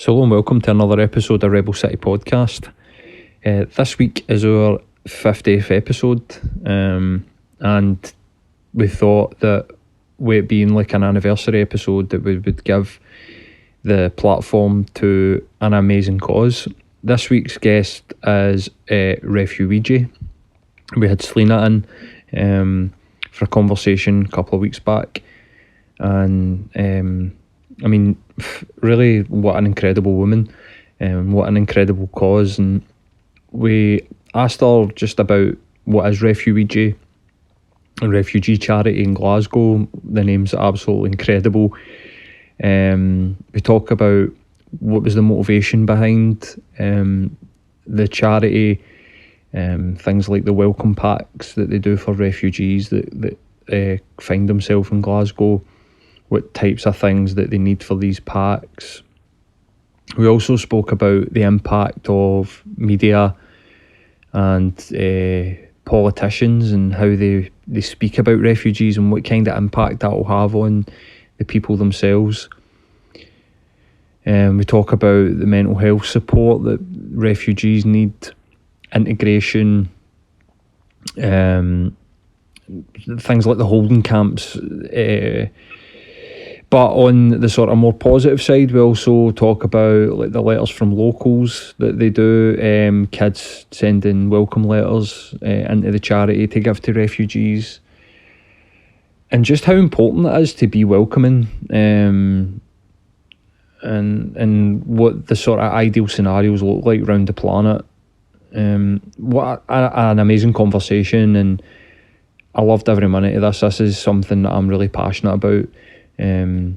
So hello and welcome to another episode of Rebel City Podcast. This week is our 50th episode, and we thought that with it being like an anniversary episode that we would give the platform to an amazing cause. This week's guest is Refuweegee. We had Selena in for a conversation a couple of weeks back, and I mean, really, what an incredible woman, what an incredible cause. And we asked her just about what is Refuweegee, a refugee charity in Glasgow. The name's absolutely incredible. We talk about what was the motivation behind the charity, things like the welcome packs that they do for refugees that find themselves in Glasgow, what types of things that they need for these packs. We also spoke about the impact of media and politicians and how they speak about refugees and what kind of impact that will have on the people themselves. We talk about the mental health support that refugees need, integration, things like the holding camps. But on the sort of more positive side, we also talk about like the letters from locals that they do, kids sending welcome letters into the charity to give to refugees, and just how important it is to be welcoming, and what the sort of ideal scenarios look like around the planet. What an amazing conversation, and I loved every minute of this. This is something that I'm really passionate about. I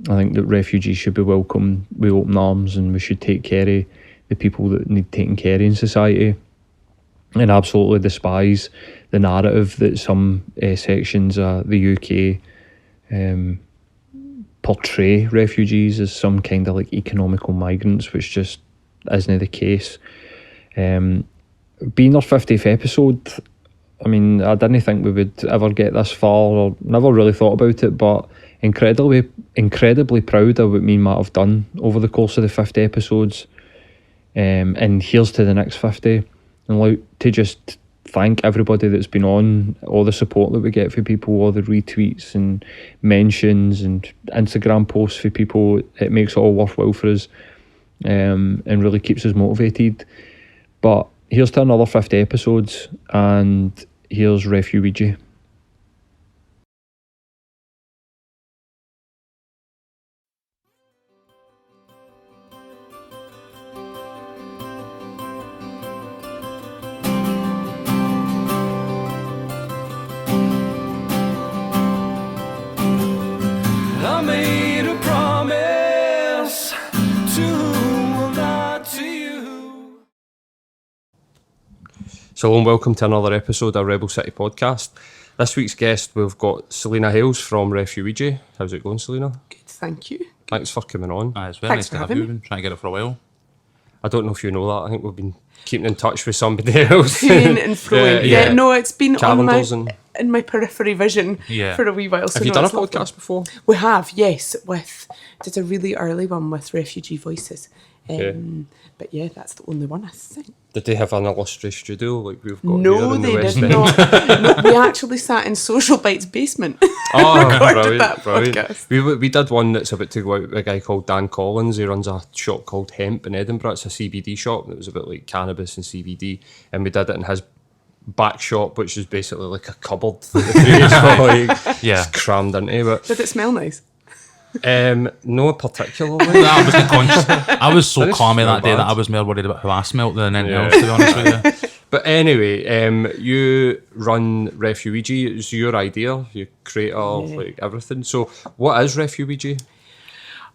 think that refugees should be welcomed with open arms, and we should take care of the people that need taken care of in society, and absolutely despise the narrative that some sections of the UK portray refugees as some kind of like economical migrants, which just isn't the case. Being our 50th episode, I mean, I didn't think we would ever get this far, or never really thought about it, but incredibly proud of what me and Matt have done over the course of the 50 episodes. And here's to the next 50. And like to just thank everybody that's been on, all the support that we get for people, all the retweets and mentions and Instagram posts for people. It makes it all worthwhile for us, and really keeps us motivated. But here's to another 50 episodes, and here's Refuweegee. I made a promise to whom will not to you. So hello and welcome to another episode of Rebel City Podcast. This week's guest, we've got Selena Hales from Refuweegee. How's it going, Selena? Good, thank you. Thanks for coming on. It's very Thanks nice for to have having you. me. Been trying to get it for a while. I don't know if you know that. I think we've been keeping in touch with somebody else. Toing and froing. Yeah, no, it's been Calendars on in my periphery vision for a wee while. So Have you no, done a it's lovely. podcast before? We have, yes. Did a really early one with Refugee Voices. But yeah, that's the only one, I think. Did they have an illustrious studio like we've got No, here in the they West did End? not. No, we actually sat in Social Bite's basement. Oh, recorded that brilliant. podcast. We did one that's about to go out with a guy called Dan Collins. He runs a shop called Hemp in Edinburgh. It's a CBD shop that was about like cannabis and CBD, and we did it in his back shop, which is basically like a cupboard that the three of us were, like, just crammed into. But Did it smell nice? no particularly. I was conscious. I was so Didn't clammy smell that day bad. that I was more worried about how I smelt than anything else, to be honest with you. But anyway, you run Refuweegee. It's your idea, you creator, like everything. So what is Refuweegee?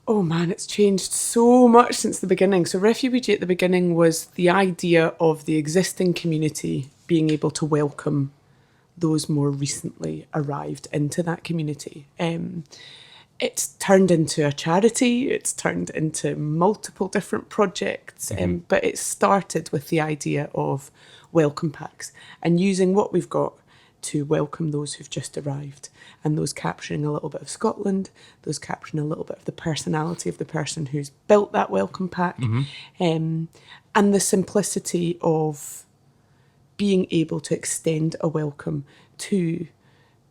Oh man, it's changed so much since the beginning. So Refuweegee at the beginning was the idea of the existing community being able to welcome those more recently arrived into that community. It's turned into a charity, it's turned into multiple different projects, but it started with the idea of welcome packs and using what we've got to welcome those who've just arrived, and those capturing a little bit of Scotland, those capturing a little bit of the personality of the person who's built that welcome pack, and the simplicity of being able to extend a welcome to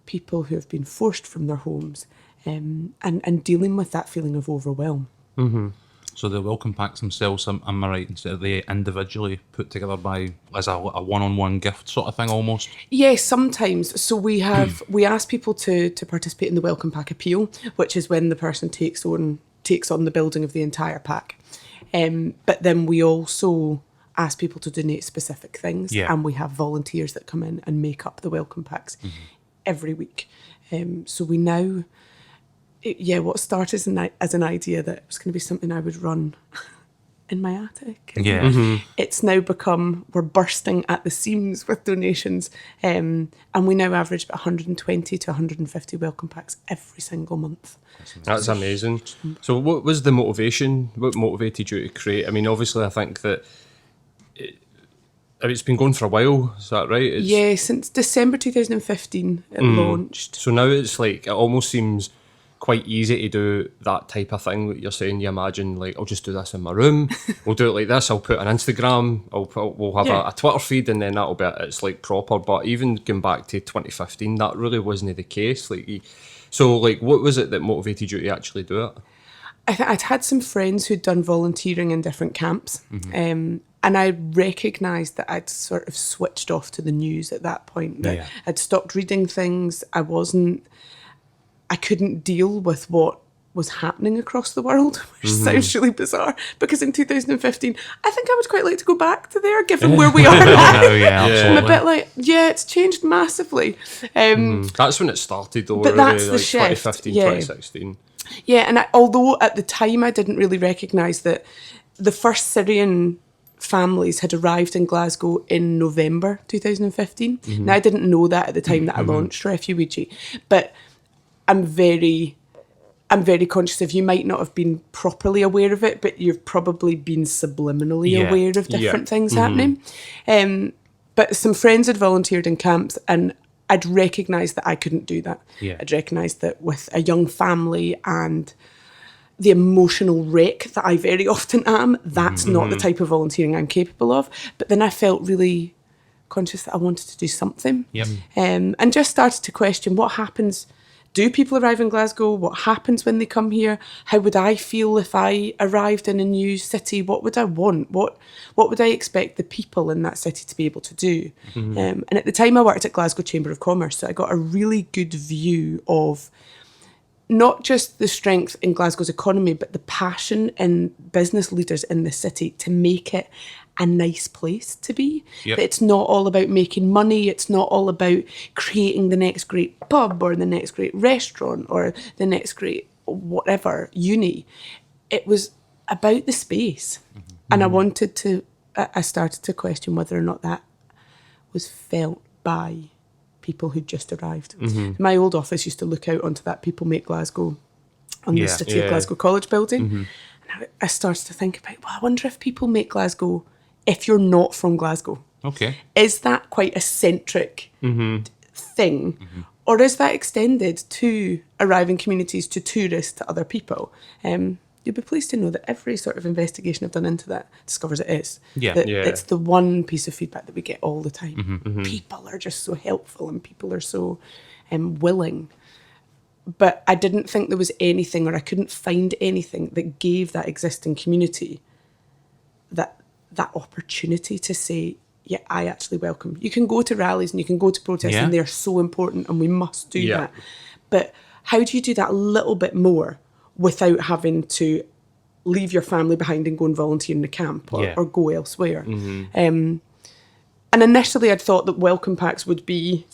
people who have been forced from their homes, and dealing with that feeling of overwhelm. So the welcome packs themselves, am I right, instead of they individually put together by as a one-on-one gift sort of thing almost? Yes, sometimes. So we ask people to participate in the welcome pack appeal, which is when the person takes on the building of the entire pack. But then we also ask people to donate specific things, and we have volunteers that come in and make up the welcome packs every week. So we now, what started as an idea that it was going to be something I would run in my attic. It's now become, we're bursting at the seams with donations, and we now average about 120 to 150 welcome packs every single month. That's amazing. So what was the motivation? What motivated you to create? I mean, obviously I think that it's been going for a while, is that right? Since December 2015 it launched. So now it's like, it almost seems quite easy to do that type of thing that you're saying. You imagine, like, I'll just do this in my room, we'll do it like this, I'll put an Instagram, we'll have a Twitter feed, and then that'll be it. It's like proper. But even going back to 2015, that really wasn't the case. So what was it that motivated you to actually do it? I'd had some friends who'd done volunteering in different camps, and I recognised that I'd sort of switched off to the news at that point. That I'd stopped reading things. I couldn't deal with what was happening across the world, which sounds really bizarre, because in 2015, I think I would quite like to go back to there, given where we are now. I'm a bit like, it's changed massively. That's when it started, though. But really, that's the like shift. 2015, 2016. Yeah, and although at the time I didn't really recognise that the first Syrian families had arrived in Glasgow in November 2015. Now, I didn't know that at the time that I launched Refuweegee, but I'm very conscious of, you might not have been properly aware of it, but you've probably been subliminally aware of different things happening. But some friends had volunteered in camps, and I'd recognised that I couldn't do that. I'd recognised that with a young family and the emotional wreck that I very often am, that's not the type of volunteering I'm capable of. But then I felt really conscious that I wanted to do something. And just started to question, what happens? Do people arrive in Glasgow? What happens when they come here? How would I feel if I arrived in a new city? What would I want? What would I expect the people in that city to be able to do? And at the time I worked at Glasgow Chamber of Commerce, so I got a really good view of not just the strength in Glasgow's economy, but the passion in business leaders in the city to make it a nice place to be. That it's not all about making money, it's not all about creating the next great pub or the next great restaurant or the next great whatever uni. It was about the space. And I started to question whether or not that was felt by people who'd just arrived. My old office used to look out onto that People Make Glasgow on the City of Glasgow College building. And I started to think about, I wonder if people make Glasgow if you're not from Glasgow. Is that quite a centric thing? Or is that extended to arriving communities, to tourists, to other people? You'll be pleased to know that every sort of investigation I've done into that discovers it is. It's the one piece of feedback that we get all the time. People are just so helpful and people are so willing. But I didn't think there was anything, or I couldn't find anything that gave that existing community that opportunity to say, I actually welcome. You can go to rallies and you can go to protests and they're so important and we must do that. But how do you do that a little bit more without having to leave your family behind and go and volunteer in the camp or go elsewhere? And initially I'd thought that welcome packs would be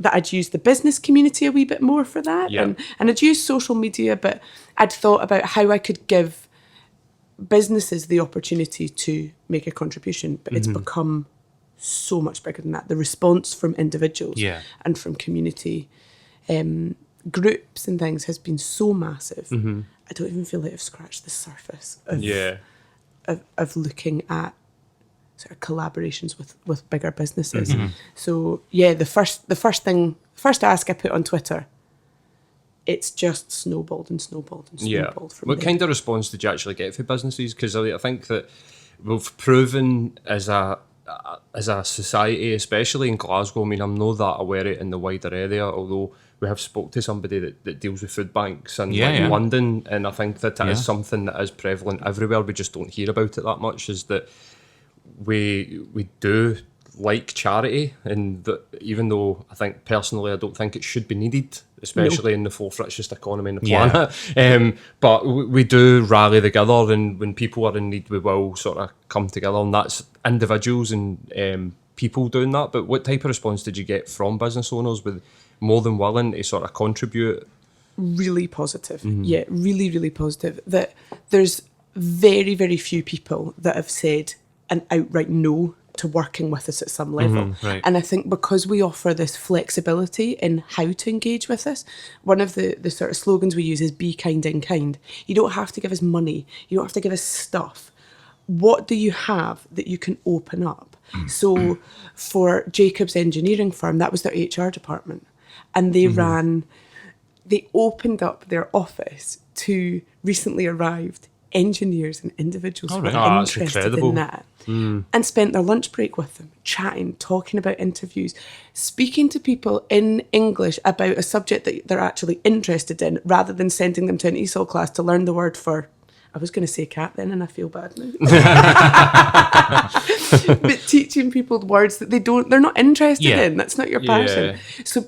that I'd use the business community a wee bit more for that. And I'd use social media, but I'd thought about how I could give businesses the opportunity to make a contribution, but it's become so much bigger than that. The response from individuals and from community groups and things has been so massive. I don't even feel like I've scratched the surface of looking at sort of collaborations with bigger businesses. So yeah, the first ask I put on Twitter, it's just snowballed and snowballed and snowballed from What there. kind of response did you actually get for businesses? Because I think that we've proven as a society, especially in Glasgow, I mean, I'm not that aware of it in the wider area, although we have spoke to somebody that deals with food banks in London, and I think that it is something that is prevalent everywhere. We just don't hear about it that much, is that we do like charity, and that even though I think personally I don't think it should be needed, especially in the fourth richest economy in the planet, but we do rally together, and when people are in need we will sort of come together, and that's individuals and people doing that. But what type of response did you get from business owners with more than willing to sort of contribute? Really positive. Yeah, really, really positive. That there's very, very few people that have said an outright no to working with us at some level. right. And I think because we offer this flexibility in how to engage with us, one of the sort of slogans we use is be kind in kind. You don't have to give us money. You don't have to give us stuff. What do you have that you can open up? So for Jacob's engineering firm, that was their HR department. And they they opened up their office to recently arrived engineers and individuals who were that's interested incredible. in that, and spent their lunch break with them, chatting, talking about interviews, speaking to people in English about a subject that they're actually interested in, rather than sending them to an ESOL class to learn the word for, I was going to say cat then, and I feel bad now. But teaching people words that they're not interested in. That's not your passion. So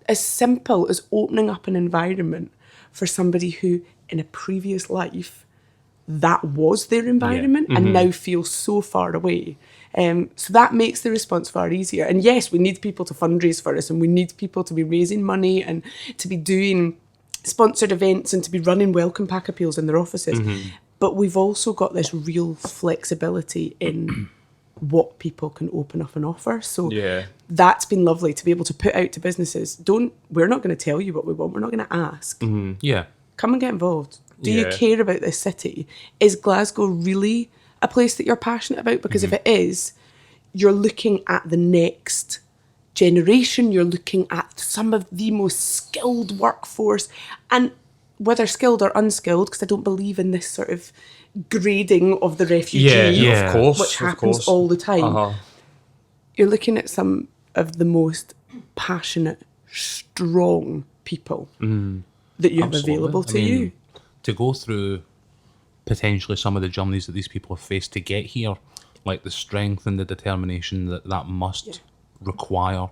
as simple as opening up an environment for somebody who in a previous life that was their environment and now feels so far away. So that makes the response far easier. And yes, we need people to fundraise for us, and we need people to be raising money and to be doing sponsored events and to be running welcome pack appeals in their offices. But we've also got this real flexibility in what people can open up and offer. So that's been lovely to be able to put out to businesses. We're not going to tell you what we want. We're not going to ask. Come and get involved. Do you care about this city? Is Glasgow really a place that you're passionate about? Because if it is, you're looking at the next generation. You're looking at some of the most skilled workforce, and whether skilled or unskilled, because I don't believe in this sort of grading of the refugee, of course, which happens all the time. You're looking at some of the most passionate, strong people that you have available to you. To go through potentially some of the journeys that these people have faced to get here, like the strength and the determination that must require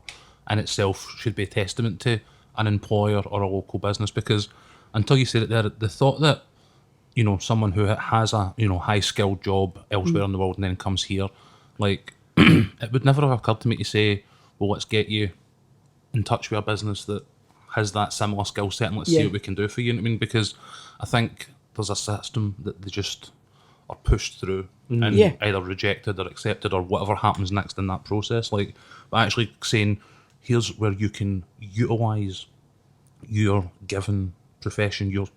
in itself, should be a testament to an employer or a local business. Because until you said it there, the thought that, you know, someone who has a, you know, high skilled job elsewhere in the world and then comes here, like it would never have occurred to me to say, well, let's get you in touch with a business that has that similar skill set and let's see what we can do for you. I mean, because I think there's a system that they just are pushed through and either rejected or accepted or whatever happens next in that process. Like, but actually saying, here's where you can utilise your given profession, your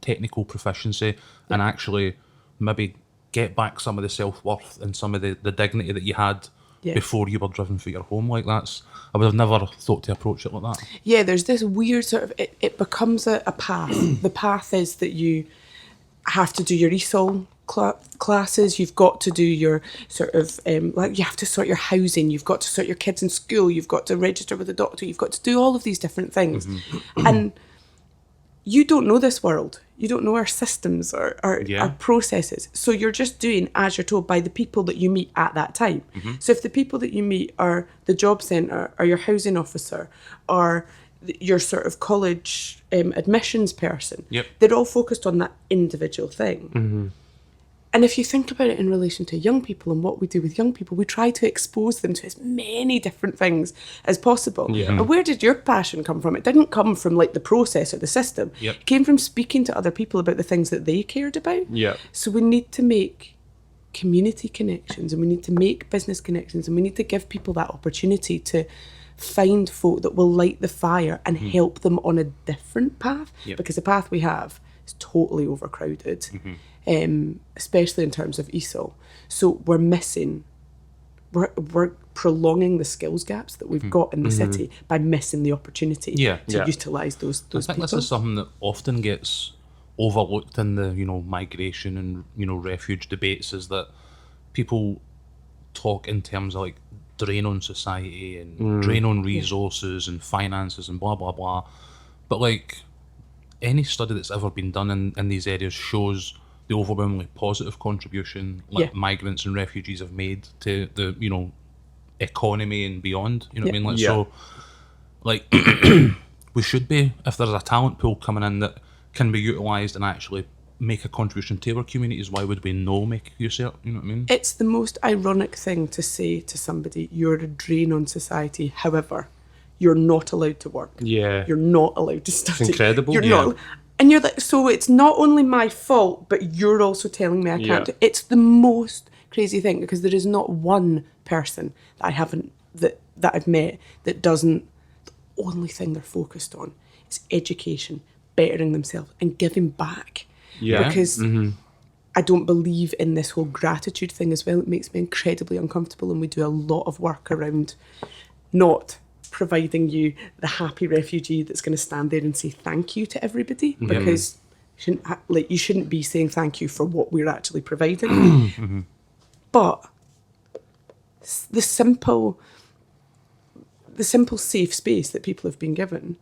technical proficiency, and actually maybe get back some of the self-worth and some of the dignity that you had before you were driven for your home. Like, that's, I would have never thought to approach it like that. Yeah, there's this weird sort of, it becomes a path. The path is that you have to do your ESOL classes, you've got to do your sort of, like you have to sort your housing, you've got to sort your kids in school, you've got to register with a doctor, you've got to do all of these different things. And you don't know this world. You don't know our systems or our processes. So you're just doing as you're told by the people that you meet at that time. So if the people that you meet are the job centre or your housing officer or your sort of college admissions person, they're all focused on that individual thing. And if you think about it in relation to young people and what we do with young people, we try to expose them to as many different things as possible. And where did your passion come from? It didn't come from like the process or the system. It came from speaking to other people about the things that they cared about. So we need to make community connections and we need to make business connections and we need to give people that opportunity to find folk that will light the fire and help them on a different path. Because the path we have is totally overcrowded. Especially in terms of ESOL. So we're missing we're prolonging the skills gaps that we've got in the city by missing the opportunity Yeah. to Yeah. utilise those I think people. this is something that often gets overlooked in the migration and refuge debates, is that people talk in terms of like drain on society and drain on resources and finances and blah blah blah, but like any study that's ever been done in these areas shows the overwhelmingly positive contribution like Yeah. migrants and refugees have made to the economy and beyond. You know what I Yeah. mean? Like Yeah. so, like we should be, if there's a talent pool coming in that can be utilised and actually make a contribution to our communities, why would we no make use of it? You know what I mean? It's the most ironic thing to say to somebody, you're a drain on society. However, you're not allowed to work. Yeah. You're not allowed to study. incredible. You're Yeah. not. And you're like, so it's not only my fault, but you're also telling me I can't. Yeah. It's the most crazy thing, because there is not one person that I haven't, that I've met that doesn't, the only thing they're focused on is education, bettering themselves and giving back. Yeah. Because I don't believe in this whole gratitude thing as well. It makes me incredibly uncomfortable, and we do a lot of work around not providing you the happy refugee that's going to stand there and say thank you to everybody, because you shouldn't be saying thank you for what we're actually providing. But the simple safe space that people have been given,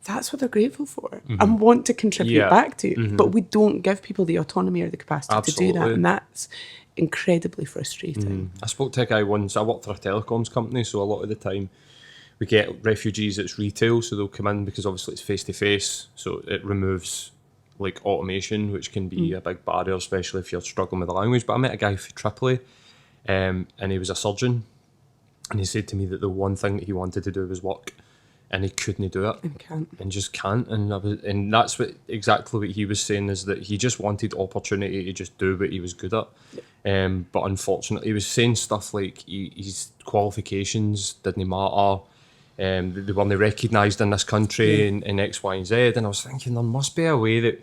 that's what they're grateful for and want to contribute Yeah. back to. But we don't give people the autonomy or the capacity to do that, Absolutely. and that's incredibly frustrating. I spoke to a guy once. I worked for a telecoms company, so a lot of the time we get refugees that's retail, so they'll come in because obviously it's face to face, so it removes like automation, which can be a big barrier, especially if you're struggling with the language. But I met a guy from Tripoli, and he was a surgeon, and he said to me that the one thing that he wanted to do was work, and he couldn't do it. And can't. And just can't, and that's exactly what he was saying, is that he just wanted opportunity to just do what he was good at. But unfortunately, he was saying stuff like his qualifications didn't matter. They weren't recognised in this country, and X, Y, and Z. And I was thinking there must be a way that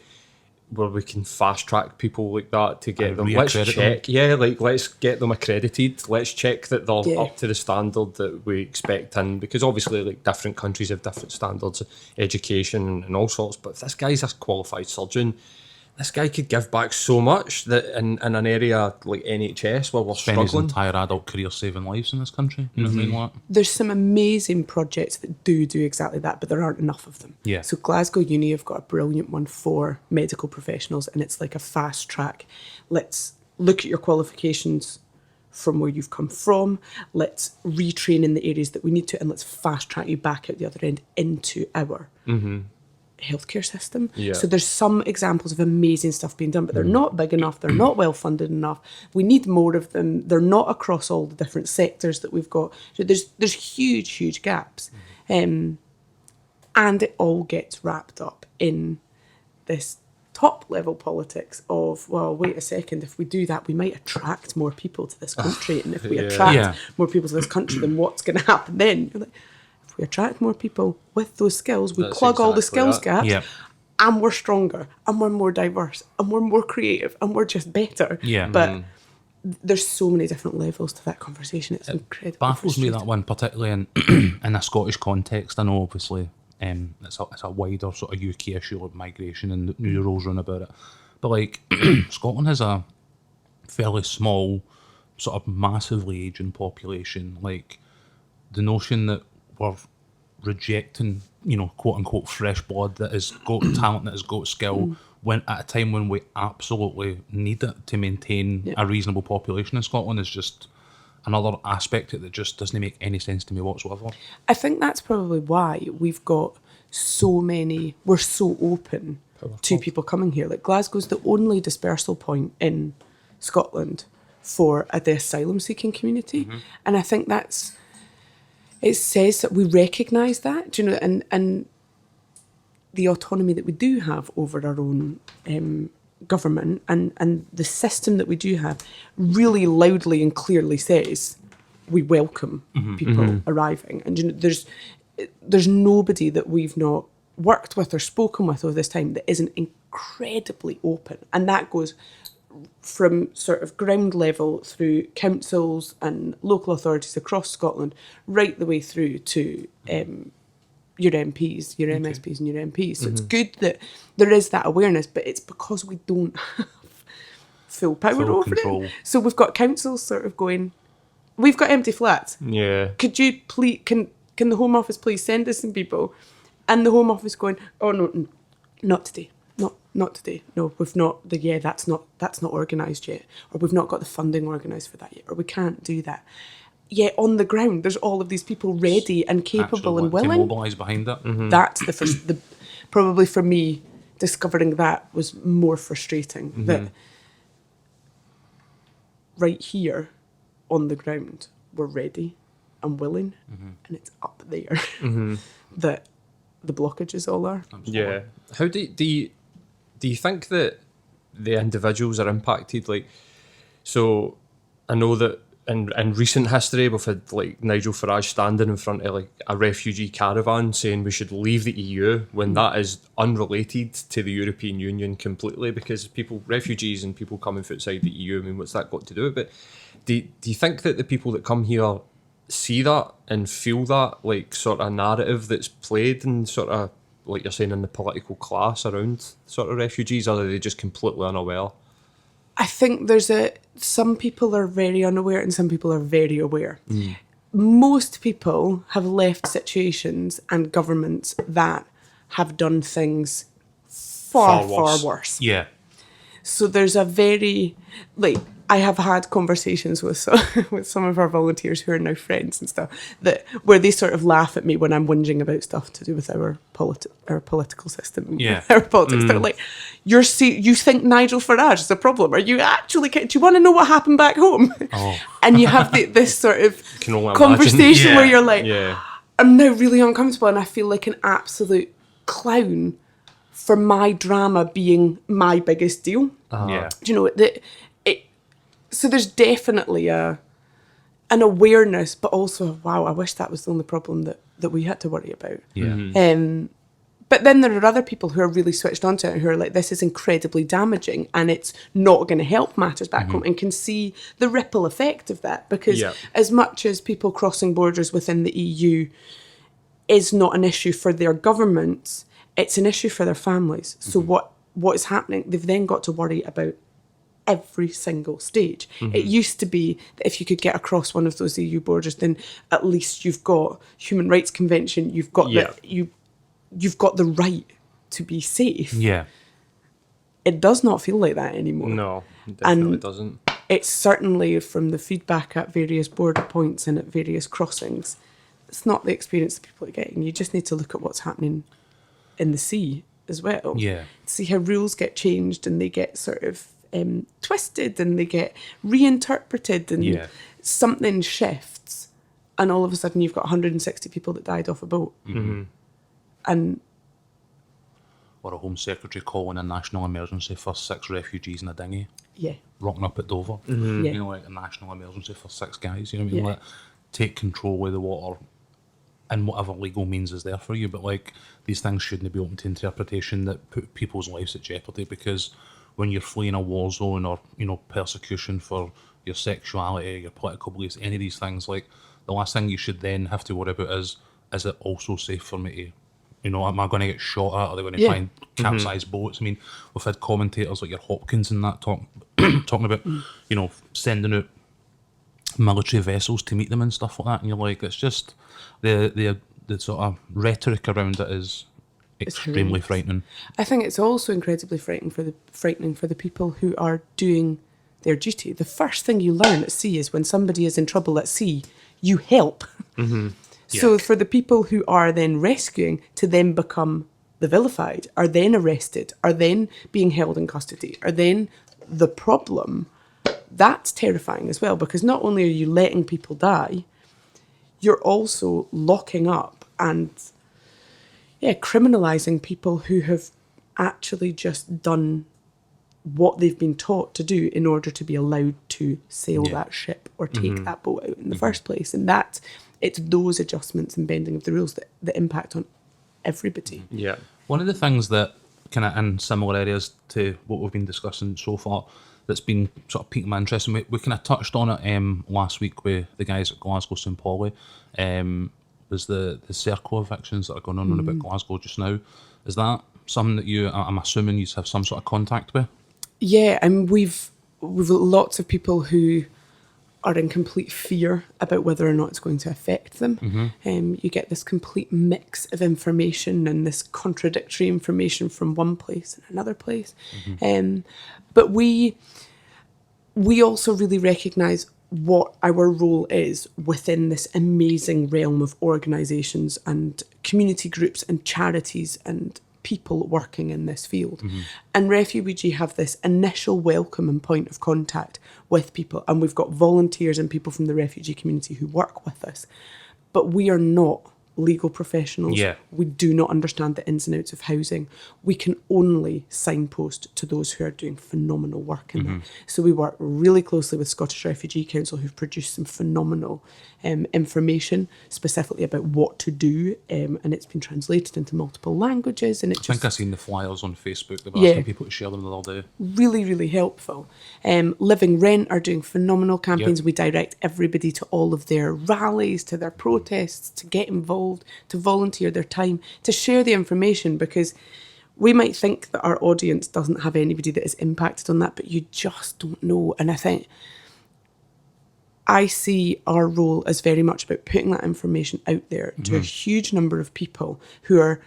where we can fast track people like that to get And them. Let's reaccredit check, let's get them accredited. Let's check that they're Yeah. up to the standard that we expect, and because obviously like different countries have different standards, education and all sorts. But if this guy's a qualified surgeon, this guy could give back so much that in an area like NHS where we're Spend his struggling. entire adult career saving lives in this country. You know what I mean? Like, There's some amazing projects that do exactly that, but there aren't enough of them. Yeah. So Glasgow Uni have got a brilliant one for medical professionals, and it's like a fast track. Let's look at your qualifications from where you've come from. Let's retrain in the areas that we need to, and let's fast track you back out the other end into our healthcare system. Yeah. So there's some examples of amazing stuff being done, but they're not big enough. They're not well funded enough. We need more of them. They're not across all the different sectors that we've got. So there's huge gaps, and it all gets wrapped up in this top level politics of, well, wait a second, if we do that, we might attract more people to this country, and if we Yeah. attract Yeah. more people to this country, then what's going to happen then? You're like, if we attract more people with those skills, we That's plug all the exactly skills that. gaps, Yeah. and we're stronger, and we're more diverse, and we're more creative, and we're just better. Yeah. But there's so many different levels to that conversation. It's incredible. baffles me, that one, particularly in in a Scottish context. I know, obviously, it's a wider sort of UK issue of migration and the new rules run about it. But like, Scotland has a fairly small, sort of massively ageing population. Like, the notion that we're rejecting, quote unquote, fresh blood that has got talent, that has got skill, when at a time when we absolutely need it to maintain a reasonable population in Scotland, is just another aspect that just doesn't make any sense to me whatsoever. I think that's probably why we've got we're so open to people coming here. Like, Glasgow's the only dispersal point in Scotland for the asylum seeking community. And I think it says that we recognise that, and the autonomy that we do have over our own government, and the system that we do have really loudly and clearly says we welcome people arriving. And there's nobody that we've not worked with or spoken with over this time that isn't incredibly open, and that goes from sort of ground level through councils and local authorities across Scotland, right the way through to your MPs, your MSPs and your MPs. So it's good that there is that awareness, but it's because we don't have full power Full over control. it. So we've got councils sort of going, we've got empty flats. Yeah. Could you please, can the Home Office please send us some people? And the Home Office going, oh no, not today. Not today. No, we've not. That's not organised yet, or we've not got the funding organised for that yet, or we can't do that. Yet on the ground, there's all of these people ready and capable and Actually, willing. to mobilise behind it. That's the first. Probably for me, discovering that was more frustrating. That right here, on the ground, we're ready and willing, and it's up there that the blockages all are. Yeah. How do you think that the individuals are impacted? Like, so I know that in recent history we've had like Nigel Farage standing in front of like a refugee caravan saying we should leave the EU when that is unrelated to the European Union completely, because refugees and people coming from outside the EU, I mean, what's that got to do with it? But do you think that the people that come here see that and feel that like sort of narrative that's played and sort of, like you're saying, in the political class around sort of refugees, or are they just completely unaware? I think some people are very unaware and some people are very aware. Most people have left situations and governments that have done things far worse. Yeah. So there's a very, like, I have had conversations with some of our volunteers who are now friends and stuff, where they sort of laugh at me when I'm whinging about stuff to do with our political system, our politics. They're like, you think Nigel Farage is a problem? Are you actually? Do you want to know what happened back home? Oh. And you have this sort of Can only conversation imagine. where you're like, Yeah. I'm now really uncomfortable and I feel like an absolute clown for my drama being my biggest deal. Yeah. Do you know so there's definitely an awareness, but also, wow, I wish that was the only problem that we had to worry about. Yeah. But then there are other people who are really switched onto it, who are like, this is incredibly damaging and it's not going to help matters back home, and can see the ripple effect of that. Because as much as people crossing borders within the EU is not an issue for their governments, it's an issue for their families. So what is happening? They've then got to worry about every single stage. It used to be that if you could get across one of those EU borders, then at least you've got Human Rights Convention, you've got you've got the right to be safe. Yeah. It does not feel like that anymore. No, it definitely And doesn't. It's certainly from the feedback at various border points and at various crossings, it's not the experience that people are getting. You just need to look at what's happening in the sea as well. Yeah. See how rules get changed and they get sort of twisted and they get reinterpreted and something shifts and all of a sudden you've got 160 people that died off a boat. And Or a Home Secretary calling a national emergency for 6 refugees in a dinghy, yeah, rocking up at Dover. Yeah. You know, like a national emergency for 6 guys. You know what I mean? Yeah. Like, take control of the water and whatever legal means is there for you. But like, these things shouldn't be open to interpretation that put people's lives at jeopardy, because when you're fleeing a war zone or, you know, persecution for your sexuality, your political beliefs, any of these things, like, the last thing you should then have to worry about is it also safe for me to, you know, am I going to get shot at? Are they going to try and capsize boats? I mean, we've had commentators like your Hopkins and that talking about, you know, sending out military vessels to meet them and stuff like that. And you're like, it's just the sort of rhetoric around it is extremely frightening. I think it's also incredibly frightening for the people who are doing their duty. The first thing you learn at sea is when somebody is in trouble at sea, you help. So for the people who are then rescuing to then become the vilified, are then arrested, are then being held in custody, are then the problem, that's terrifying as well, because not only are you letting people die, you're also locking up and criminalising people who have actually just done what they've been taught to do in order to be allowed to sail that ship or take that boat out in the first place. And it's those adjustments and bending of the rules that impact on everybody. Yeah. One of the things that kind of in similar areas to what we've been discussing so far that's been sort of piquing my interest. And we kind of touched on it last week with the guys at Glasgow St Pauli. Was the circle evictions that are going on about Glasgow just now. Is that something that I'm assuming you have some sort of contact with? Yeah, and we've lots of people who are in complete fear about whether or not it's going to affect them. You get this complete mix of information and this contradictory information from one place and another place. But we also really recognise what our role is within this amazing realm of organisations and community groups and charities and people working in this field. And Refuweegee have this initial welcome and point of contact with people, and we've got volunteers and people from the refugee community who work with us, but we are not legal professionals. We do not understand the ins and outs of housing. We can only signpost to those who are doing phenomenal work in that. So we work really closely with Scottish Refugee Council, who've produced some phenomenal information specifically about what to do, and it's been translated into multiple languages. And I think I've seen the flyers on Facebook. They've asking people to share them the other day. Really, really helpful. Living Rent are doing phenomenal campaigns. We direct everybody to all of their rallies, to their protests, to get involved, to volunteer their time, to share the information, because we might think that our audience doesn't have anybody that is impacted on that, but you just don't know. And I think I see our role as very much about putting that information out there to a huge number of people who are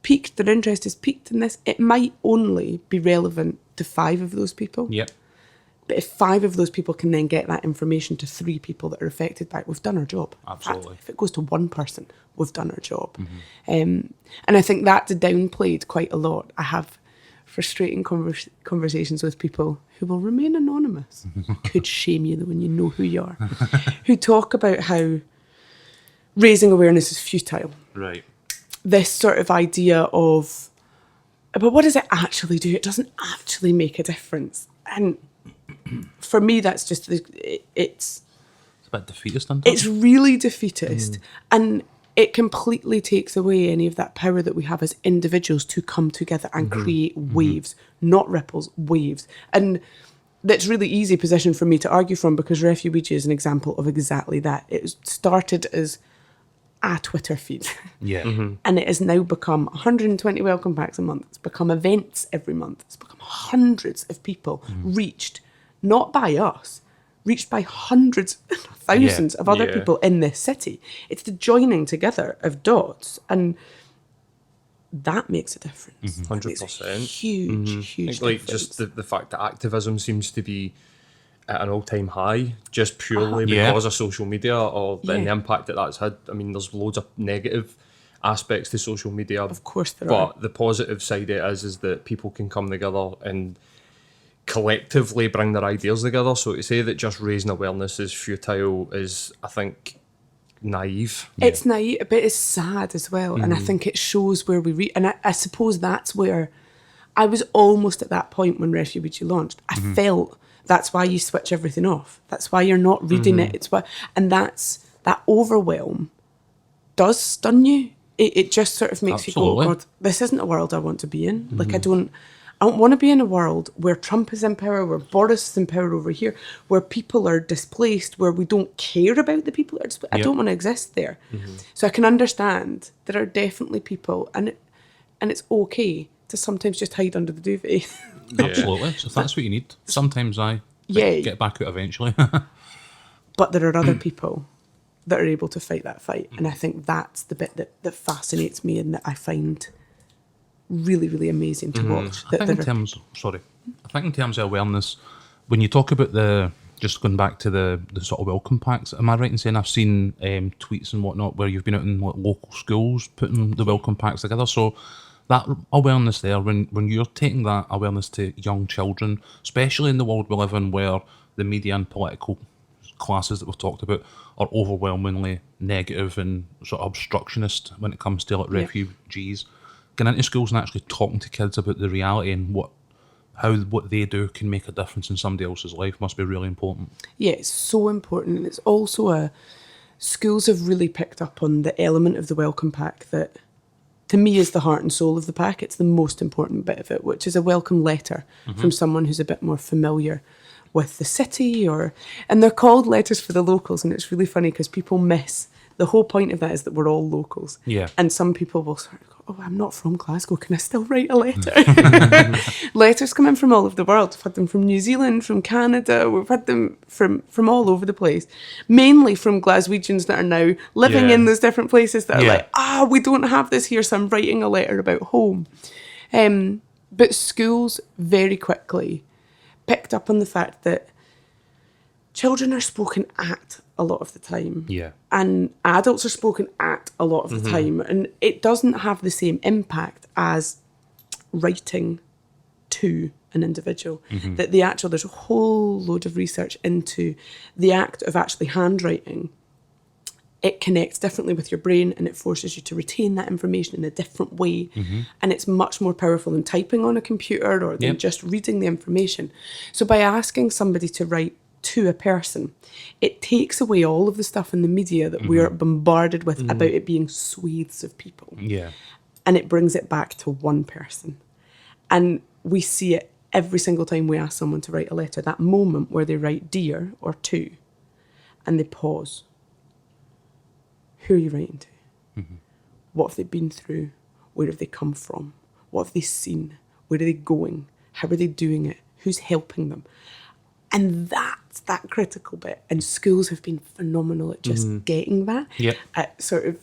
piqued, their interest is piqued in this. It might only be relevant to 5 of those people. But if 5 of those people can then get that information to 3 people that are affected by it, we've done our job. Absolutely. In fact, if it goes to 1 person, we've done our job. And I think that's downplayed quite a lot. I have frustrating conversations with people who will remain anonymous. Could shame you when you know who you are. Who talk about how raising awareness is futile. Right. This sort of idea of, but what does it actually do? It doesn't actually make a difference. And for me, that's just it's a bit defeatist, isn't it? It's really defeatist, and it completely takes away any of that power that we have as individuals to come together and create waves, not ripples, waves. And that's really easy position for me to argue from, because Refuweegee is an example of exactly that. It started as a Twitter feed. And it has now become 120 welcome packs a month. It's become events every month. It's become hundreds of people reached, not by us, reached by hundreds, thousands of other people in this city. It's the joining together of dots, and that makes a difference. 100%. Huge Like difference. just the fact that activism seems to be at an all-time high just purely because of social media and the impact that that's had. I mean, there's loads of negative aspects to social media. Of course there are. But the positive side of it is that people can come together and collectively bring their ideas together. So to say that just raising awareness is futile is, I think, naive. It's naive, but it's sad as well. And I think it shows where we and I suppose that's where I was almost at that point when Refuweegee launched. I felt that's why you switch everything off. That's why you're not reading it. It's why, and that's that overwhelm does stun you. It just sort of makes you go, oh God, this isn't a world I want to be in. Like I don't want to be in a world where Trump is in power, where Boris is in power over here, where people are displaced, where we don't care about the people that are displaced. I don't want to exist there. So I can understand there are definitely people, and it's okay to sometimes just hide under the duvet. Absolutely. So if that's what you need, sometimes get back out eventually. But there are other people that are able to fight that fight. And I think that's the bit that fascinates me and that I find really, really amazing to watch. I think in terms of awareness, when you talk about just going back to the sort of welcome packs, am I right in saying I've seen tweets and whatnot where you've been out in local schools putting the welcome packs together? So that awareness there, when you're taking that awareness to young children, especially in the world we live in where the media and political classes that we've talked about are overwhelmingly negative and sort of obstructionist when it comes to refugees, getting into schools and actually talking to kids about the reality and how what they do can make a difference in somebody else's life must be really important. Yeah, it's so important. And it's also schools have really picked up on the element of the welcome pack that to me is the heart and soul of the pack. It's the most important bit of it, which is a welcome letter from someone who's a bit more familiar. with the city, and they're called letters for the locals, and it's really funny because people miss the whole point of that is that we're all locals. Yeah. And some people will sort of go, oh, I'm not from Glasgow, can I still write a letter? Letters come in from all over the world. We've had them from New Zealand, from Canada, we've had them from all over the place. Mainly from Glaswegians that are now living in those different places that are like, we don't have this here, so I'm writing a letter about home. But schools very quickly picked up on the fact that children are spoken at a lot of the time. Yeah. And adults are spoken at a lot of the time. And it doesn't have the same impact as writing to an individual. That there's a whole load of research into the act of actually handwriting. It connects differently with your brain and it forces you to retain that information in a different way. And it's much more powerful than typing on a computer or than just reading the information. So by asking somebody to write to a person, it takes away all of the stuff in the media that we're bombarded with about it being swathes of people. Yeah. And it brings it back to one person. And we see it every single time we ask someone to write a letter, that moment where they write dear or to, and they pause. Who are you writing to? What have they been through? Where have they come from? What have they seen? Where are they going? How are they doing it? Who's helping them? And that's that critical bit. And schools have been phenomenal at just getting that. Yep. At sort of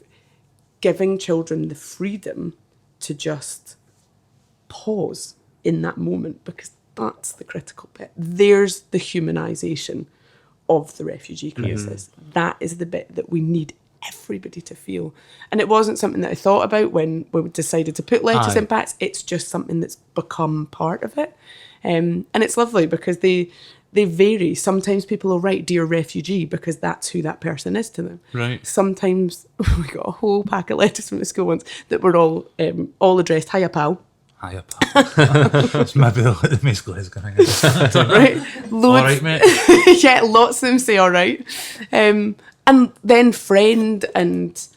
giving children the freedom to just pause in that moment, because that's the critical bit. There's the humanisation of the refugee crisis. That is the bit that we need everybody to feel. And it wasn't something that I thought about when we decided to put letters in packs. It's just something that's become part of it. And it's lovely because they vary. Sometimes people will write Dear Refugee because that's who that person is to them. Right. Sometimes we got a whole pack of letters from the school once that were all addressed, Hiya pal. Hiya, pal. It's maybe the most Glasgow thing. Right? Loads, All right, mate. yeah, lots of them say all right. And then friend and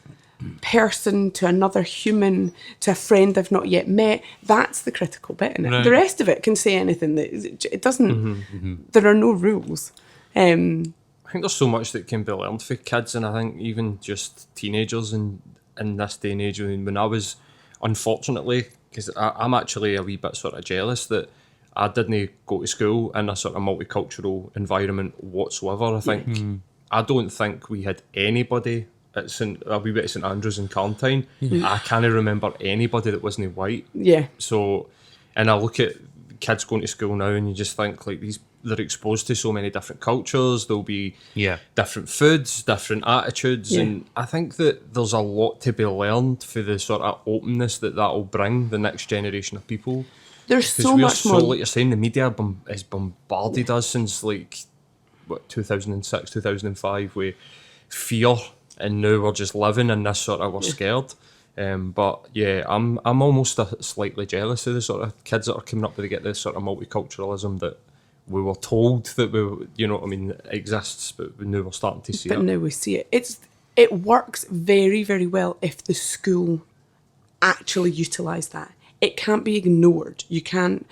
person to another human to a friend I've not yet met. That's the critical bit in it. Right. The rest of it can say anything. It doesn't. There are no rules. I think there's so much that can be learned for kids, and I think even just teenagers in this day and age. I mean, when I was, unfortunately, because I'm actually a wee bit sort of jealous that I didn't go to school in a sort of multicultural environment whatsoever. I think I don't think we had anybody at a wee bit at St Andrews in Carntyne. I can't remember anybody that wasn't white. Yeah. So, and I look at kids going to school now, and you just think like they're exposed to so many different cultures. There'll be different foods, different attitudes, and I think that there's a lot to be learned for the sort of openness that'll bring the next generation of people. There's so much more. Like you're saying, the media has bombarded us since like 2006, 2005 with fear, and now we're just living in this sort of we're scared. But yeah, I'm almost slightly jealous of the sort of kids that are coming up with to get this sort of multiculturalism that we were told that exists, but now we're starting to see it. But now we see it. It works very, very well if the school actually utilise that. It can't be ignored. You can't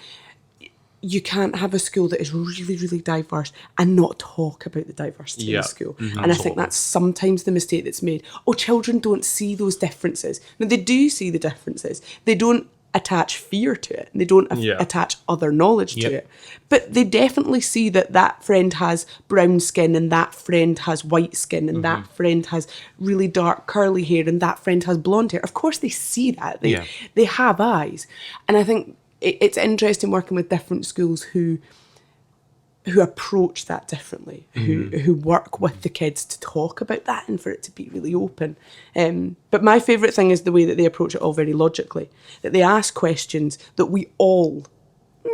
have a school that is really, really diverse and not talk about the diversity in the school. And I think that's sometimes the mistake that's made. Oh, children don't see those differences. No, they do see the differences. They don't attach fear to it. They don't attach other knowledge to it. But they definitely see that friend has brown skin and that friend has white skin and that friend has really dark curly hair and that friend has blonde hair. Of course they see that. They have eyes. And I think it's interesting working with different schools who approach that differently, who work with the kids to talk about that and for it to be really open. But my favourite thing is the way that they approach it all very logically, that they ask questions that we all,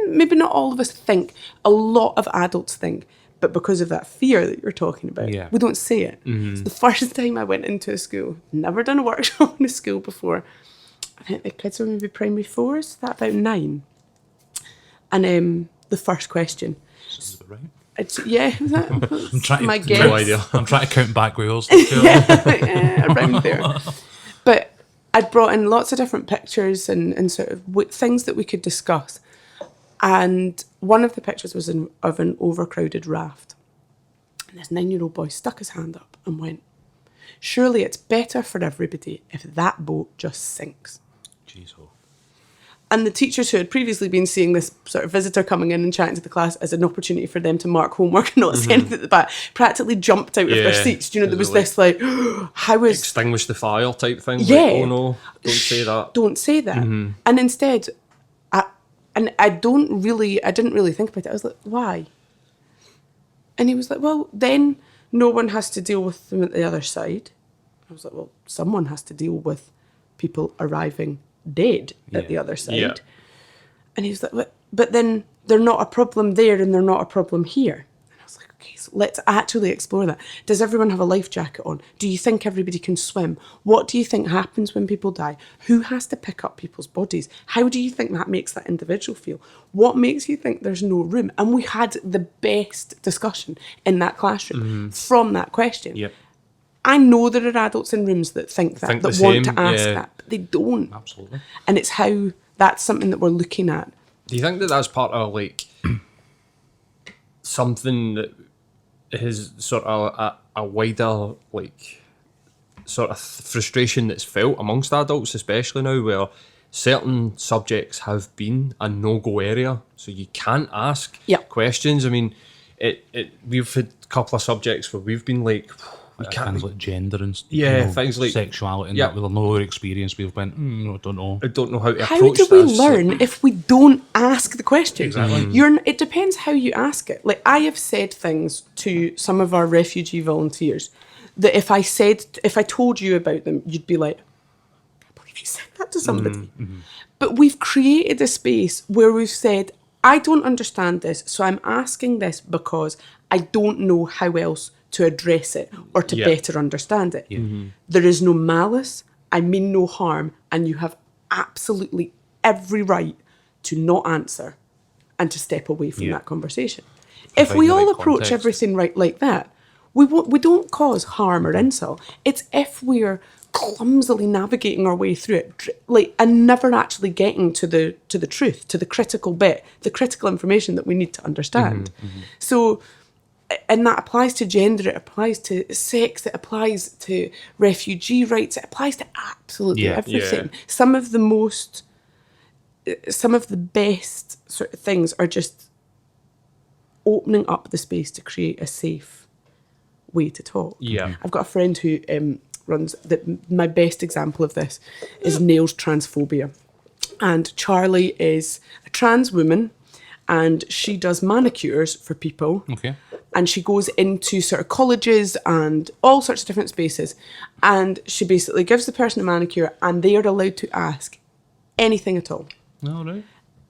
maybe not all of us think, a lot of adults think, but because of that fear that you're talking about, we don't say it. So the first time I went into a school, never done a workshop in a school before, I think the kids were maybe primary 4s, that about 9. And the first question. Right. I'm trying my to, guess. No idea. I'm trying to count back wheels. Around there. But I'd brought in lots of different pictures and sort of things that we could discuss. And one of the pictures was of an overcrowded raft. And this 9-year-old boy stuck his hand up and went, "Surely it's better for everybody if that boat just sinks." Jeez, oh. And the teachers who had previously been seeing this sort of visitor coming in and chatting to the class as an opportunity for them to mark homework and not say anything at the back, practically jumped out of their Yeah. seats. Do you know, there was Like, this like, how is... extinguish the fire type thing. Yeah. Like, oh no, don't say that. Don't say that. And instead, I didn't really think about it. I was like, why? And he was like, well, then no one has to deal with them at the other side. I was like, well, someone has to deal with people arriving dead at the other side. Yeah. And he was like, but then they're not a problem there and they're not a problem here. And I was like, okay, so let's actually explore that. Does everyone have a life jacket on? Do you think everybody can swim? What do you think happens when people die? Who has to pick up people's bodies? How do you think that makes that individual feel? What makes you think there's no room? And we had the best discussion in that classroom from that question. Yep. I know there are adults in rooms that think that, Think that the want same, to ask yeah. that, but they don't. Absolutely. And it's how that's something that we're looking at. Do you think that that's part of like something that is sort of a wider like sort of frustration that's felt amongst adults, especially now, where certain subjects have been a no-go area, so you can't ask Yep. questions. I mean, we've had a couple of subjects where we've been like, we can't. Things like gender and Things like sexuality and yeah. that with no experience, we've went, I don't know. I don't know how to How approach do we this. learn if we don't ask the question? Exactly. It depends how you ask it. Like, I have said things to some of our refugee volunteers that if I told you about them, you'd be like, I believe you said that to somebody. But we've created a space where we've said, I don't understand this, so I'm asking this because I don't know how else to address it or to Yeah. better understand it. There is no malice, I mean no harm, and you have absolutely every right to not answer and to step away from that conversation. If we the all right approach context. everything right like that, we don't cause harm or insult. It's if we're clumsily navigating our way through it, like, and never actually getting to the truth, to the critical bit, the critical information that we need to understand. So, and that applies to gender, it applies to sex, it applies to refugee rights, it applies to absolutely Yeah. everything. Some of the best sort of things are just opening up the space to create a safe way to talk. Yeah. I've got a friend who runs my best example of this is Nails Transphobia, and Charlie is a trans woman and she does manicures for people. Okay. And she goes into sort of colleges and all sorts of different spaces, and she basically gives the person a manicure and they are allowed to ask anything at all. All right.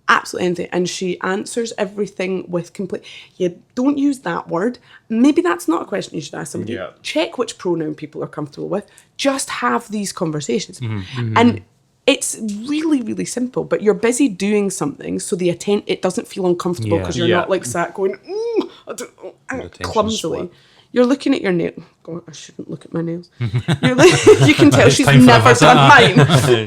Absolutely anything. And she answers everything with complete, you don't use that word. Maybe that's not a question you should ask somebody. Yeah. Check which pronoun people are comfortable with. Just have these conversations. And it's really, really simple, but you're busy doing something so it doesn't feel uncomfortable Yeah. because you're Yeah. not like sat going, I don't, attention's clumsily. split. You're looking at your nail. God, I shouldn't look at my nails. You're you can tell It's she's time for a never visit. done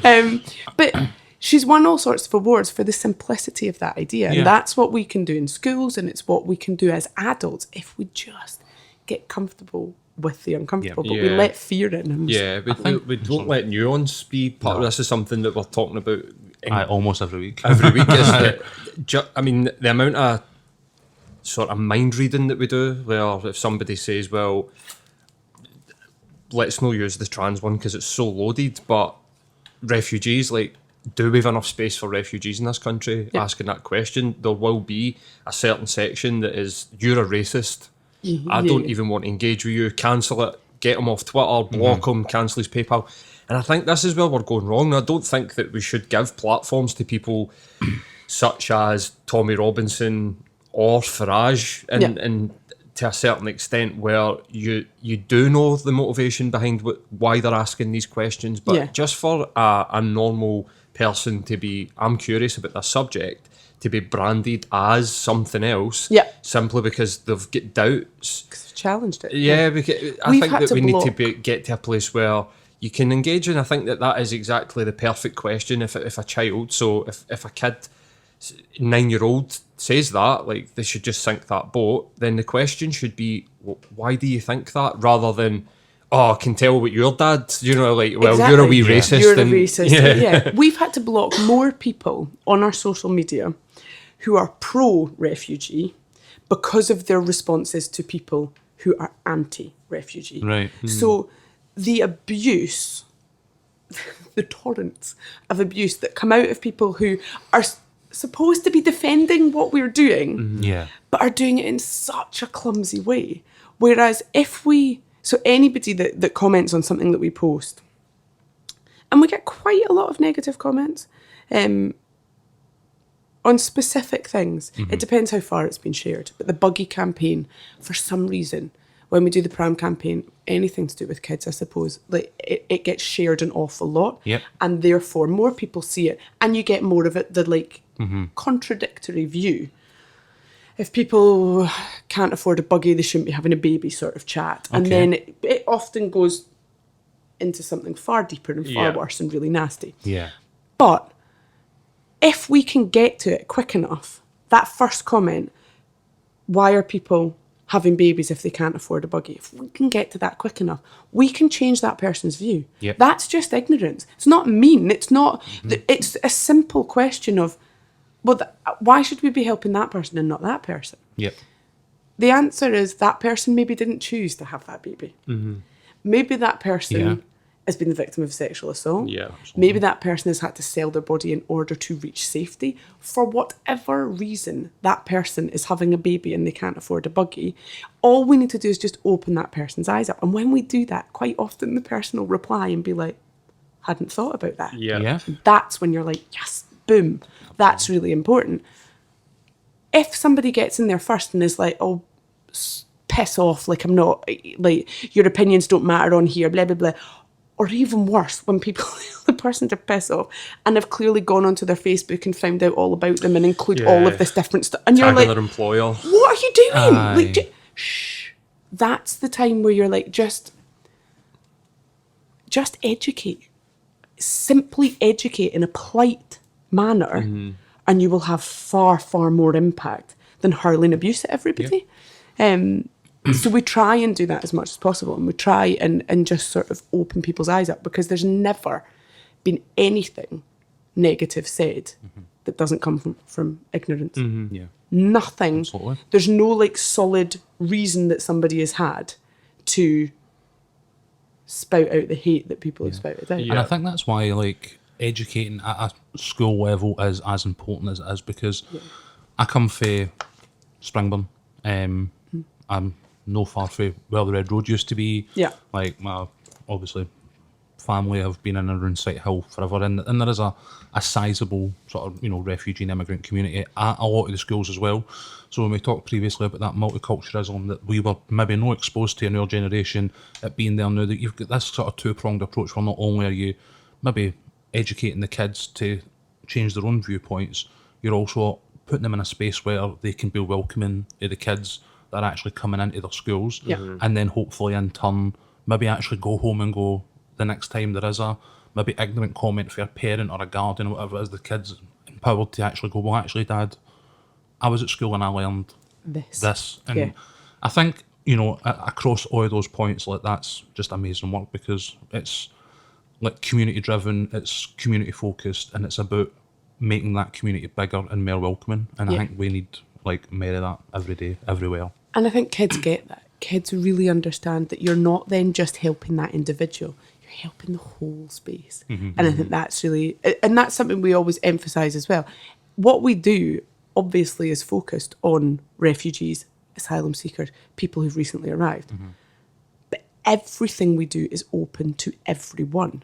mine. But she's won all sorts of awards for the simplicity of that idea. And Yeah. that's what we can do in schools, and it's what we can do as adults if we just get comfortable with the uncomfortable, but we Yeah. let fear in. And Yeah, we don't let nuance be part of this. Is something that we're talking about Almost every week. every week. Is that I mean, the amount of sort of mind reading that we do, where if somebody says, well, let's not use the trans one because it's so loaded, but refugees, like, do we have enough space for refugees in this country? Yeah. Asking that question, there will be a certain section that is, you're a racist. I Yeah. don't even want to engage with you. Cancel it. Get him off Twitter. Block him. Cancel his PayPal. And I think this is where we're going wrong. I don't think that we should give platforms to people such as Tommy Robinson or Farage, and to a certain extent, where you do know the motivation behind why they're asking these questions, but Yeah. just for a normal person to be, I'm curious about this subject, to be branded as something else, Yeah. simply because they've got doubts. We've challenged it. Yeah, because I We've think had that to we need to block. get to a place where you can engage in. I think that is exactly the perfect question. If a child, so if a kid 9-year-old says that, like they should just sink that boat, then the question should be, well, why do you think that? Rather than, oh, I can tell what your dad, you know, like, well, Exactly. you're a wee racist. You're a and, racist. Yeah. We've had to block more people on our social media who are pro-refugee because of their responses to people who are anti-refugee. Right. So the abuse, the torrents of abuse that come out of people who are supposed to be defending what we're doing, Yeah. but are doing it in such a clumsy way. Whereas so anybody that comments on something that we post, and we get quite a lot of negative comments on specific things. It depends how far it's been shared. But the buggy campaign, for some reason, when we do the pram campaign, anything to do with kids, I suppose, like it gets shared an awful lot. Yep. And therefore more people see it, and you get more of it, the like contradictory view. If people can't afford a buggy, they shouldn't be having a baby sort of chat. And then it often goes into something far deeper and far worse and really nasty. Yeah. But if we can get to it quick enough, that first comment, why are people having babies if they can't afford a buggy? If we can get to that quick enough, we can change that person's view. Yep. That's just ignorance. It's not mean. It's not. It's a simple question of, well, why should we be helping that person and not that person? Yep. The answer is that person maybe didn't choose to have that baby. Maybe that person has been the victim of sexual assault. Yeah, Maybe that person has had to sell their body in order to reach safety. For whatever reason, that person is having a baby and they can't afford a buggy. All we need to do is just open that person's eyes up. And when we do that, quite often the person will reply and be like, hadn't thought about that. Yeah. That's when you're like, yes, boom. That's really important. If somebody gets in there first and is like, oh, piss off, like I'm not, like your opinions don't matter on here, blah, blah, blah. Or even worse, when people, the person to piss off and have clearly gone onto their Facebook and found out all about them and include all of this different stuff. And you're tagging like, their employer. what are you doing? Aye. Like, shh. That's the time where you're like, just educate. Simply educate in a polite manner, and you will have far, far more impact than hurling abuse at everybody. So we try and do that as much as possible, and we try and just sort of open people's eyes up, because there's never been anything negative said that doesn't come from ignorance. Yeah. Nothing. Absolutely. There's no like solid reason that somebody has had to spout out the hate that people have spouted out. And I think that's why, like, educating at a school level is as important as it is, because I come from Springburn. I'm no far from where the Red Road used to be. Yeah. Like, my, obviously, family have been in and around Sight Hill forever, and there is a sizable sort of, you know, refugee and immigrant community at a lot of the schools as well. So when we talked previously about that multiculturalism that we were maybe not exposed to in our generation, it being there now, that you've got this sort of two-pronged approach where not only are you maybe educating the kids to change their own viewpoints, you're also putting them in a space where they can be welcoming of the kids that are actually coming into their schools, and then hopefully in turn maybe actually go home and go, the next time there is a maybe ignorant comment for a parent or a guardian or whatever it is, the kid's empowered to actually go, well, actually, Dad, I was at school and I learned this. And I think, you know, across all of those points, like, that's just amazing work, because it's like community driven, it's community focused, and it's about making that community bigger and more welcoming. And I think we need like more of that every day, everywhere. And I think kids get that. Kids really understand that you're not then just helping that individual, you're helping the whole space. And I think that's really, and that's something we always emphasise as well. What we do obviously is focused on refugees, asylum seekers, people who've recently arrived. But everything we do is open to everyone.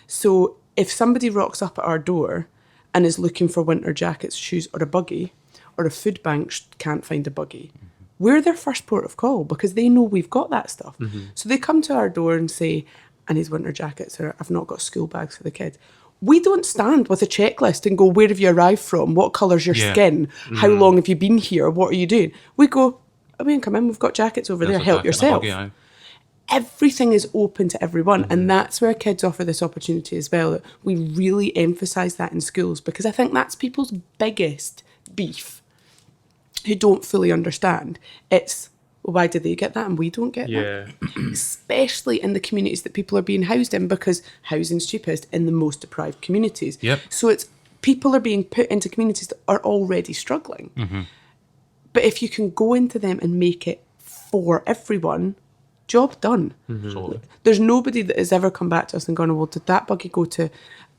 So if somebody rocks up at our door and is looking for winter jackets, shoes, or a buggy, or a food bank can't find a buggy, we're their first port of call, because they know we've got that stuff. So they come to our door and say, I need winter jackets, or I've not got school bags for the kids. We don't stand with a checklist and go, where have you arrived from? What colour's your skin? How long have you been here? What are you doing? We go, we can come in, we've got jackets over there, help yourself. Everything is open to everyone. And that's where kids offer this opportunity as well, that we really emphasise that in schools, because I think that's people's biggest beef, who don't fully understand. It's, well, why did they get that and we don't get that? Especially in the communities that people are being housed in, because housing's cheapest in the most deprived communities. Yep. So it's people are being put into communities that are already struggling. But if you can go into them and make it for everyone, job done. Absolutely. There's nobody that has ever come back to us and gone, well, did that buggy go to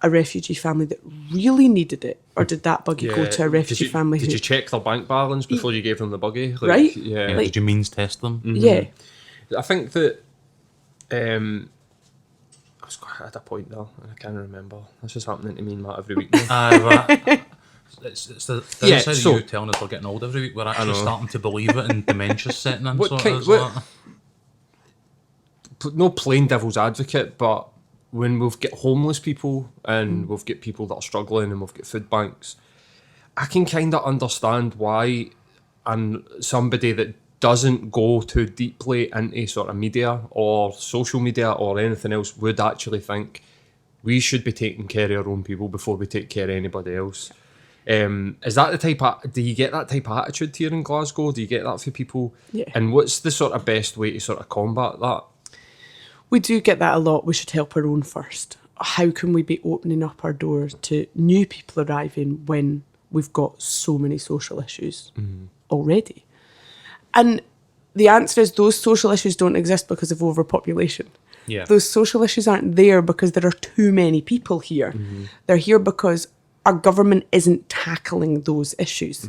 a refugee family that really needed it, or did that buggy go to a refugee family Did you check their bank balance before you gave them the buggy? Like, Right? Yeah. Like- Did you means test them? Yeah. I think that I had a point there and I can't remember. This is happening to me and Matt every week now. It's the Yeah, inside so- of you telling us we're getting old every week. We're actually starting to believe it, and dementia's setting in. What So kind- it's what- like- No plain devil's advocate, but when we've got homeless people and we've got people that are struggling and we've got food banks, I can kind of understand why somebody that doesn't go too deeply into sort of media or social media or anything else would actually think we should be taking care of our own people before we take care of anybody else. Is that the type of, do you get that type of attitude here in Glasgow? Do you get that for people? Yeah. And what's the sort of best way to sort of combat that? We do get that a lot. We should help our own first. How can we be opening up our doors to new people arriving when we've got so many social issues already? And the answer is those social issues don't exist because of overpopulation. Yeah. Those social issues aren't there because there are too many people here. They're here because our government isn't tackling those issues.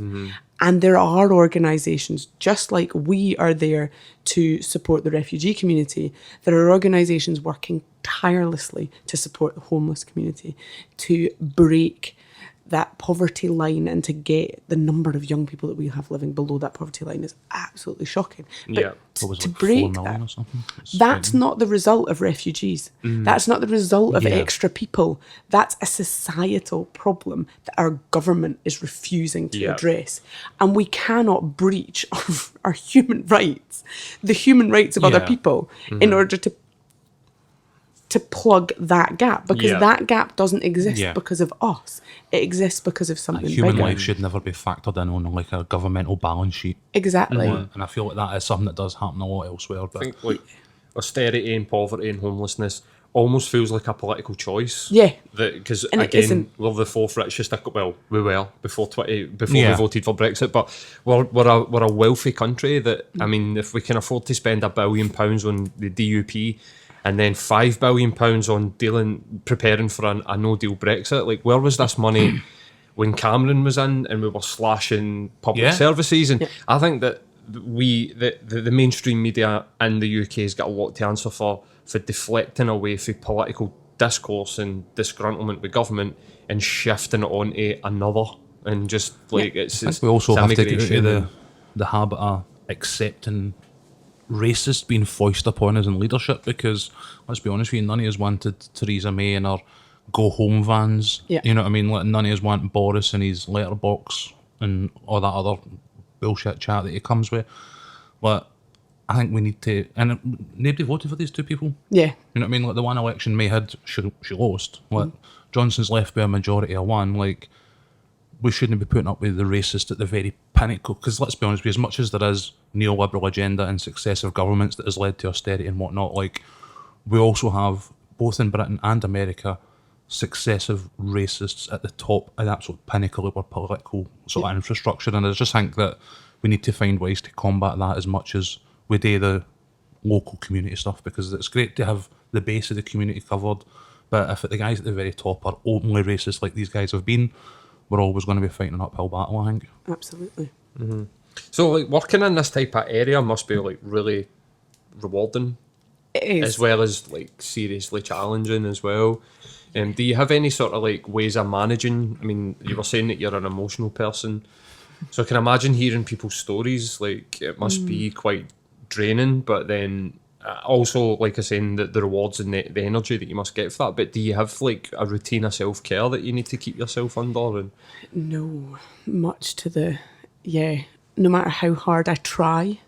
And there are organisations, just like we are there to support the refugee community, there are organisations working tirelessly to support the homeless community, to break that poverty line and to get the number of young people that we have living below that poverty line is absolutely shocking. But Yeah. What was it, to like 4 break million that, or something? It's that's frightening. not the result of refugees. That's not the result of Yeah. extra people. That's a societal problem that our government is refusing to Yeah. address. And we cannot breach our human rights, the human rights of other Yeah. people, in order to plug that gap, because Yeah. that gap doesn't exist Yeah. because of us. It exists because of something Human bigger. life should never be factored in on like a governmental balance sheet. Exactly. And I feel like that is something that does happen a lot elsewhere. But I think like austerity and poverty and homelessness almost feels like a political choice. Yeah. Because And it again, isn't. we're the fourth richest. Well, we were before we Yeah. voted for Brexit, but we're a wealthy country. That I mean, if we can afford to spend £1 billion on the DUP. And then £5 billion on preparing for a no-deal Brexit. Like, where was this money when Cameron was in and we were slashing public Yeah. services? And I think that the mainstream media in the UK has got a lot to answer for deflecting away from political discourse and disgruntlement with government and shifting it onto another. And just like it's I think we also have to get out immigration of the habit of accepting racist being foisted upon us in leadership, because let's be honest with you, none of us wanted Theresa May and her go home vans. Yeah. You know what I mean? Like, none of us want Boris and his letterbox and all that other bullshit chat that he comes with. But I think we need to, and nobody voted for these two people. Yeah. You know what I mean? Like, the one election May had, she lost. Like, Johnson's left by a majority of one. Like, we shouldn't be putting up with the racist at the very pinnacle, because let's be honest with you, as much as there is neoliberal agenda and successive governments that has led to austerity and whatnot, like, we also have, both in Britain and America, successive racists at the top, at the absolute pinnacle of our political sort of infrastructure. And I just think that we need to find ways to combat that as much as we do the local community stuff, because it's great to have the base of the community covered, but if the guys at the very top are openly racist like these guys have been, we're always going to be fighting an uphill battle, I think. Absolutely. So like working in this type of area must be like really rewarding, It is. as well as like seriously challenging as well. Do you have any sort of like ways of managing? I mean, you were saying that you're an emotional person, so I can imagine hearing people's stories. Like, it must be quite draining, but then also, like I was saying, the rewards and the energy that you must get for that. But do you have like a routine of self-care that you need to keep yourself under? And No, much to the, no matter how hard I try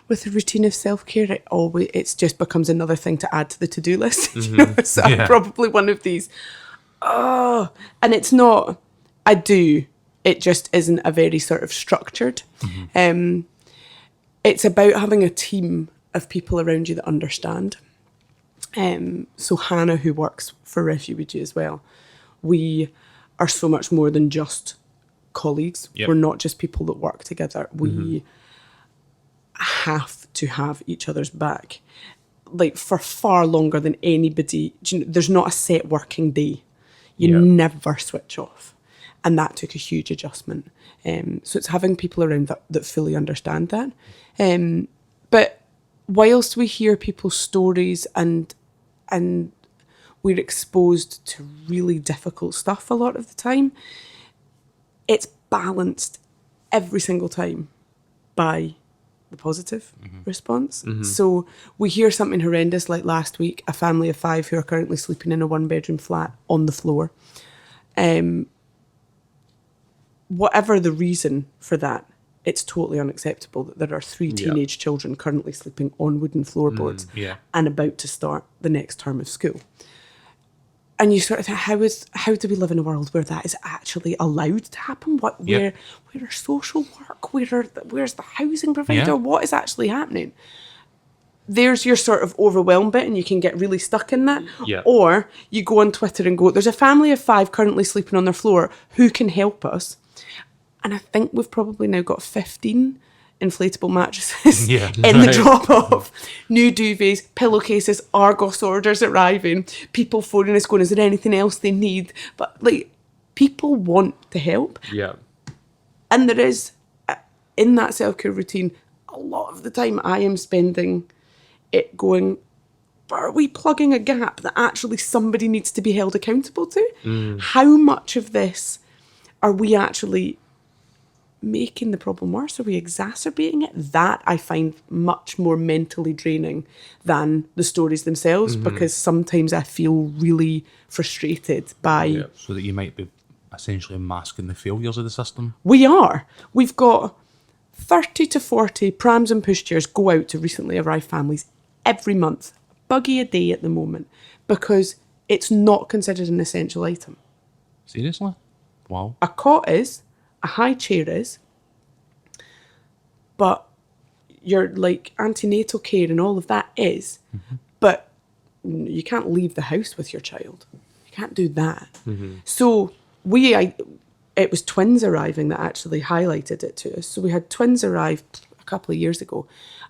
with the routine of self-care, it just becomes another thing to add to the to-do list. You know? So I'm Yeah. probably one of these, and it's not, I do It just isn't a very sort of structured. It's about having a team of people around you that understand. So Hannah, who works for Refuweegee as well, we are so much more than just colleagues. Yep. We're not just people that work together. We have to have each other's back, like for far longer than anybody. There's not a set working day. You never switch off. And that took a huge adjustment. So it's having people around that fully understand that. But whilst we hear people's stories and we're exposed to really difficult stuff a lot of the time, it's balanced every single time by the positive response. So we hear something horrendous like last week, a family of 5 who are currently sleeping in a 1-bedroom flat on the floor. Whatever the reason for that, it's totally unacceptable that there are 3 teenage children currently sleeping on wooden floorboards and about to start the next term of school. And you sort of think, how do we live in a world where that is actually allowed to happen? Where are social work? Where's the housing provider? What is actually happening? There's your sort of overwhelmed bit, and you can get really stuck in that. Yeah. Or you go on Twitter and go, there's a family of 5 currently sleeping on their floor. Who can help us? And I think we've probably now got 15 inflatable mattresses in the drop-off. New duvets, pillowcases, Argos orders arriving, people phoning us going, is there anything else they need? But like, people want to help. Yeah. And there is, in that self-care routine, a lot of the time I am spending it going, are we plugging a gap that actually somebody needs to be held accountable to? How much of this are we actually making the problem worse? Are we exacerbating it? That I find much more mentally draining than the stories themselves, because sometimes I feel really frustrated by... So that you might be essentially masking the failures of the system. We are. We've got 30 to 40 prams and pushchairs go out to recently arrived families every month. Buggy a day at the moment, because it's not considered an essential item. Seriously? Wow. A cot is, a high chair is, but your like antenatal care and all of that is, but you can't leave the house with your child. You can't do that. So it was twins arriving that actually highlighted it to us. So we had twins arrive a couple of years ago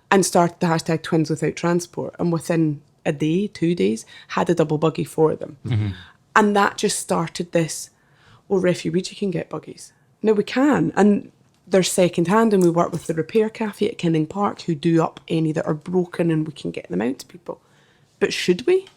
and started the hashtag Twins Without Transport, and within a day, 2 days, had a double buggy for them. And that just started this, well, Refuweegee can get buggies. No, we can. And they're second hand, and we work with the repair cafe at Kinning Park who do up any that are broken, and we can get them out to people. But should we?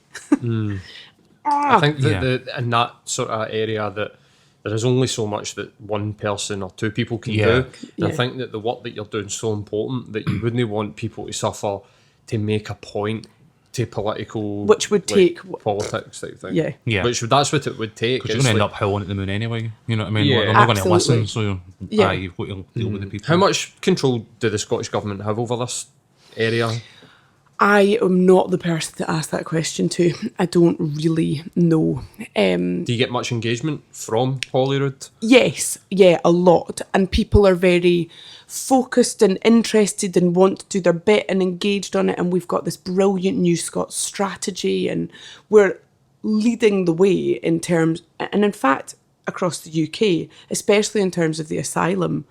I think that in that sort of area that there is only so much that one person or 2 people can do. And I think that the work that you're doing is so important that you wouldn't want people to suffer to make a point to political... Which would take... politics type thing. Yeah. That's what it would take. Because you're going to end up howling at the moon anyway. You know what I mean? Yeah. Like, they're not going to Absolutely. listen, so you've got to deal with the people. How much control do the Scottish Government have over this area? I am not the person to ask that question to. I don't really know. Do you get much engagement from Holyrood? Yes, yeah, a lot. And people are very focused and interested and want to do their bit and engaged on it. And we've got this brilliant New Scots strategy, and we're leading the way in terms, and in fact, across the UK, especially in terms of the asylum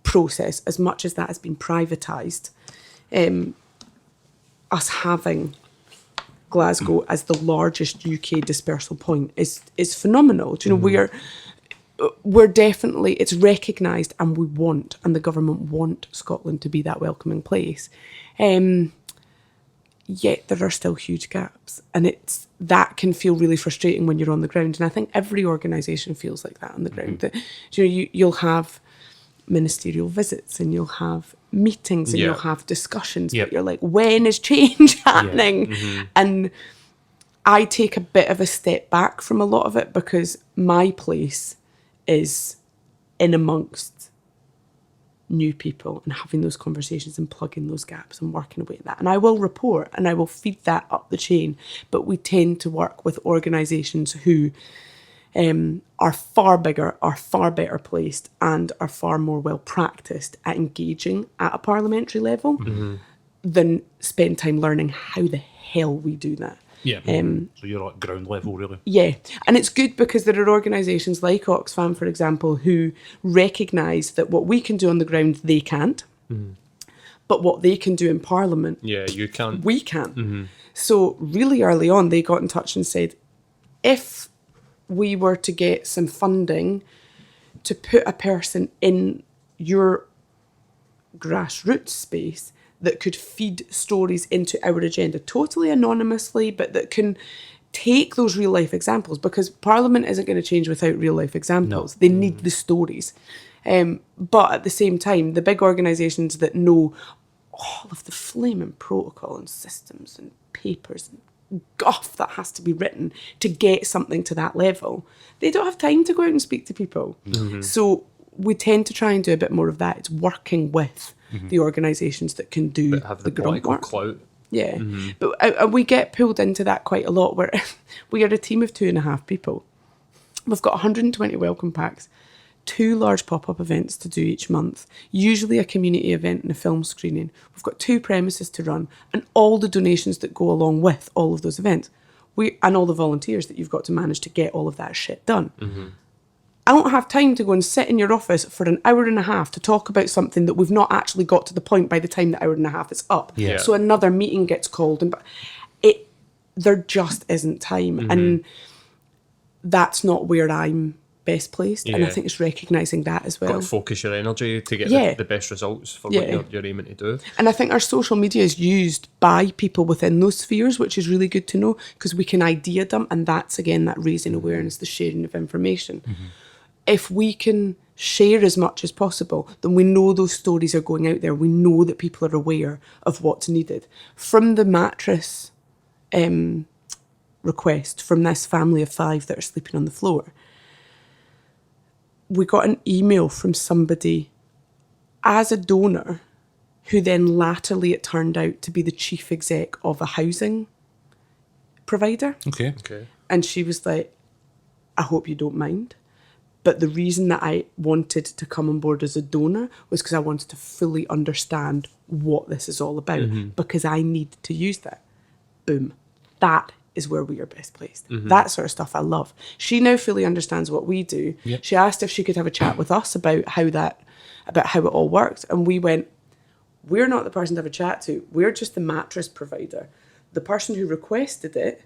process, as much as that has been privatised. Us having Glasgow as the largest UK dispersal point is phenomenal. Do you know, we're definitely, it's recognised, and we want, and the government want Scotland to be that welcoming place. Yet there are still huge gaps, and that can feel really frustrating when you're on the ground. And I think every organisation feels like that on the ground. That you'll have ministerial visits, and you'll have meetings, and you'll have discussions, but you're like, when is change happening? And I take a bit of a step back from a lot of it, because my place is in amongst new people and having those conversations and plugging those gaps and working away at that. And I will report and I will feed that up the chain, but we tend to work with organisations who are far bigger, are far better placed, and are far more well practiced at engaging at a parliamentary level than spend time learning how the hell we do that. Yeah. So you're at ground level, really. Yeah, and it's good because there are organisations like Oxfam, for example, who recognise that what we can do on the ground, they can't, but what they can do in Parliament, Yeah, you can't. we can. So really early on, they got in touch and said, if we were to get some funding to put a person in your grassroots space that could feed stories into our agenda totally anonymously, but that can take those real life examples, because Parliament isn't going to change without real life examples. They need the stories. But at the same time, the big organisations that know all of the flaming protocol and systems and papers and guff that has to be written to get something to that level, they don't have time to go out and speak to people. So we tend to try and do a bit more of that. It's working with the organisations that can do But have the grunt political work. clout. Yeah, but we get pulled into that quite a lot, where we are a team of 2.5 people. We've got 120 welcome packs, 2 large pop-up events to do each month, usually a community event and a film screening. We've got 2 premises to run, and all the donations that go along with all of those events. And all the volunteers that you've got to manage to get all of that shit done. I don't have time to go and sit in your office for an hour and a half to talk about something that we've not actually got to the point by the time the hour and a half is up. Yeah. So another meeting gets called, and there just isn't time, and that's not where I'm best placed. And I Yeah. think it's recognising that as Got well. to focus your energy to get Yeah. the best results for Yeah. what you're aiming to do. And I think our social media is used by people within those spheres, which is really good to know, because we can idea them, and that's again that raising awareness, the sharing of information. If we can share as much as possible, then we know those stories are going out there. We know that people are aware of what's needed. From the mattress request from this family of 5 that are sleeping on the floor, we got an email from somebody as a donor who then latterly it turned out to be the chief exec of a housing provider. Okay. Okay. And she was like, I hope you don't mind, but the reason that I wanted to come on board as a donor was because I wanted to fully understand what this is all about, because I need to use that. Boom. That is where we are best placed. That sort of stuff I love. She now fully understands what we do. Yep. She asked if she could have a chat with us about how it all works, and we went, we're not the person to have a chat to. We're just the mattress provider. The person who requested it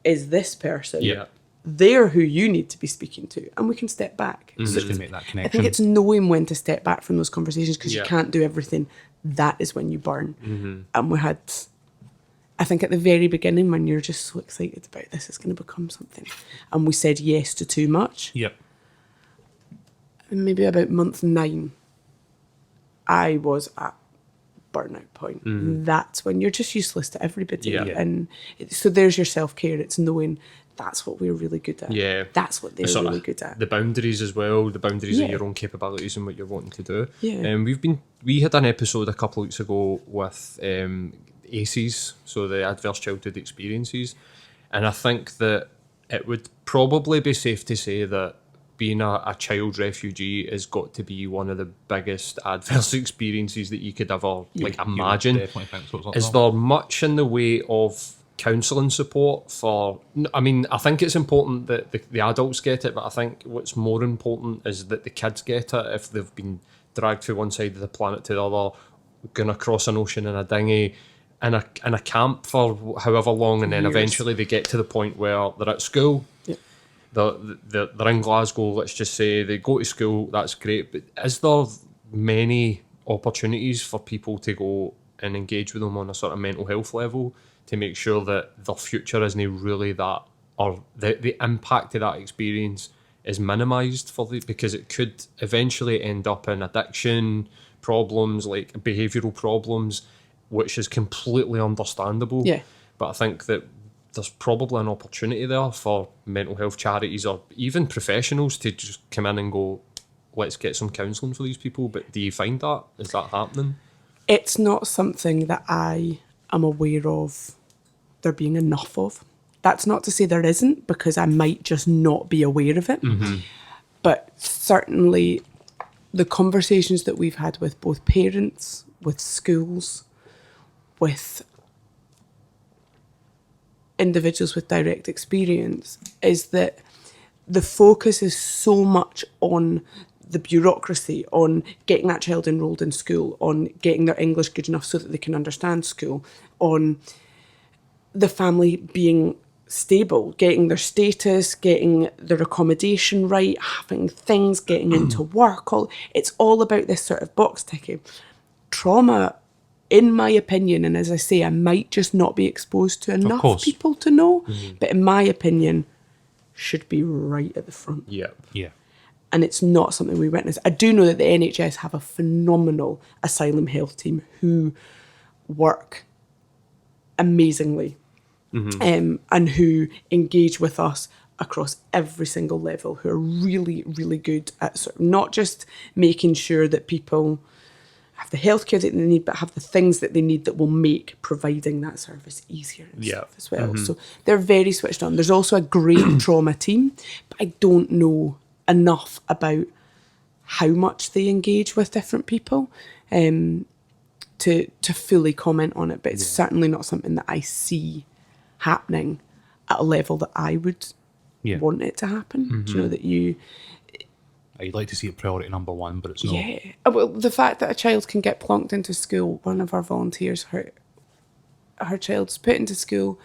is this person. Yeah. They're who you need to be speaking to, and we can step back. Just to make that I connection. think it's knowing when to step back from those conversations, because Yeah. you can't do everything. That is when you burn. And we had, I think at the very beginning, when you're just so excited about this is going to become something, and we said yes to too much. Yep. And maybe about month 9, I was at burnout point. That's when you're just useless to everybody. Yeah. And so there's your self-care. It's knowing that's what we're really good at. Yeah. That's what they're Sort of really good at. The boundaries as well, the boundaries Yeah. of your own capabilities and what you're wanting to do. Yeah. We had an episode a couple of weeks ago with ACEs, so the Adverse Childhood Experiences, and I think that it would probably be safe to say that being a child refugee has got to be one of the biggest adverse experiences that you could ever imagine. Definitely think so. It's like Is that. there much in the way of counselling support for? I mean, I think it's important that the adults get it, but I think what's more important is that the kids get it if they've been dragged from one side of the planet to the other, going across an ocean in a dinghy, in a camp for however long, and then Years. eventually they get to the point where they're at school. Yep. They're in Glasgow, let's just say, they go to school, that's great, but is there many opportunities for people to go and engage with them on a sort of mental health level to make sure that their future isn't really that, or the impact of that experience is minimised for the, because it could eventually end up in addiction problems, like behavioural problems, which is completely understandable. Yeah. But I think that there's probably an opportunity there for mental health charities or even professionals to just come in and go, let's get some counselling for these people. But do you find that? Is that happening? It's not something that I am aware of there being enough of. That's not to say there isn't, because I might just not be aware of it. But certainly the conversations that we've had with both parents, with schools, with individuals with direct experience, is that the focus is so much on the bureaucracy, on getting that child enrolled in school, on getting their English good enough so that they can understand school, on the family being stable, getting their status, getting their accommodation right, having things, getting into work. It's all about this sort of box ticking. Trauma, in my opinion, and as I say, I might just not be exposed to enough people to know, but in my opinion, should be right at the front. Yeah. Yeah. And it's not something we witness. I do know that the NHS have a phenomenal asylum health team who work amazingly, and who engage with us across every single level, who are really, really good at sort of not just making sure that people have the healthcare that they need, but have the things that they need that will make providing that service easier and stuff as well. So they're very switched on. There's also a great trauma team, but I don't know enough about how much they engage with different people to fully comment on it. But it's certainly not something that I see happening at a level that I would want it to happen. Do you know that you... I'd like to see it priority number one, but it's not. Yeah. Well, the fact that a child can get plonked into school, one of our volunteers, her child's put into school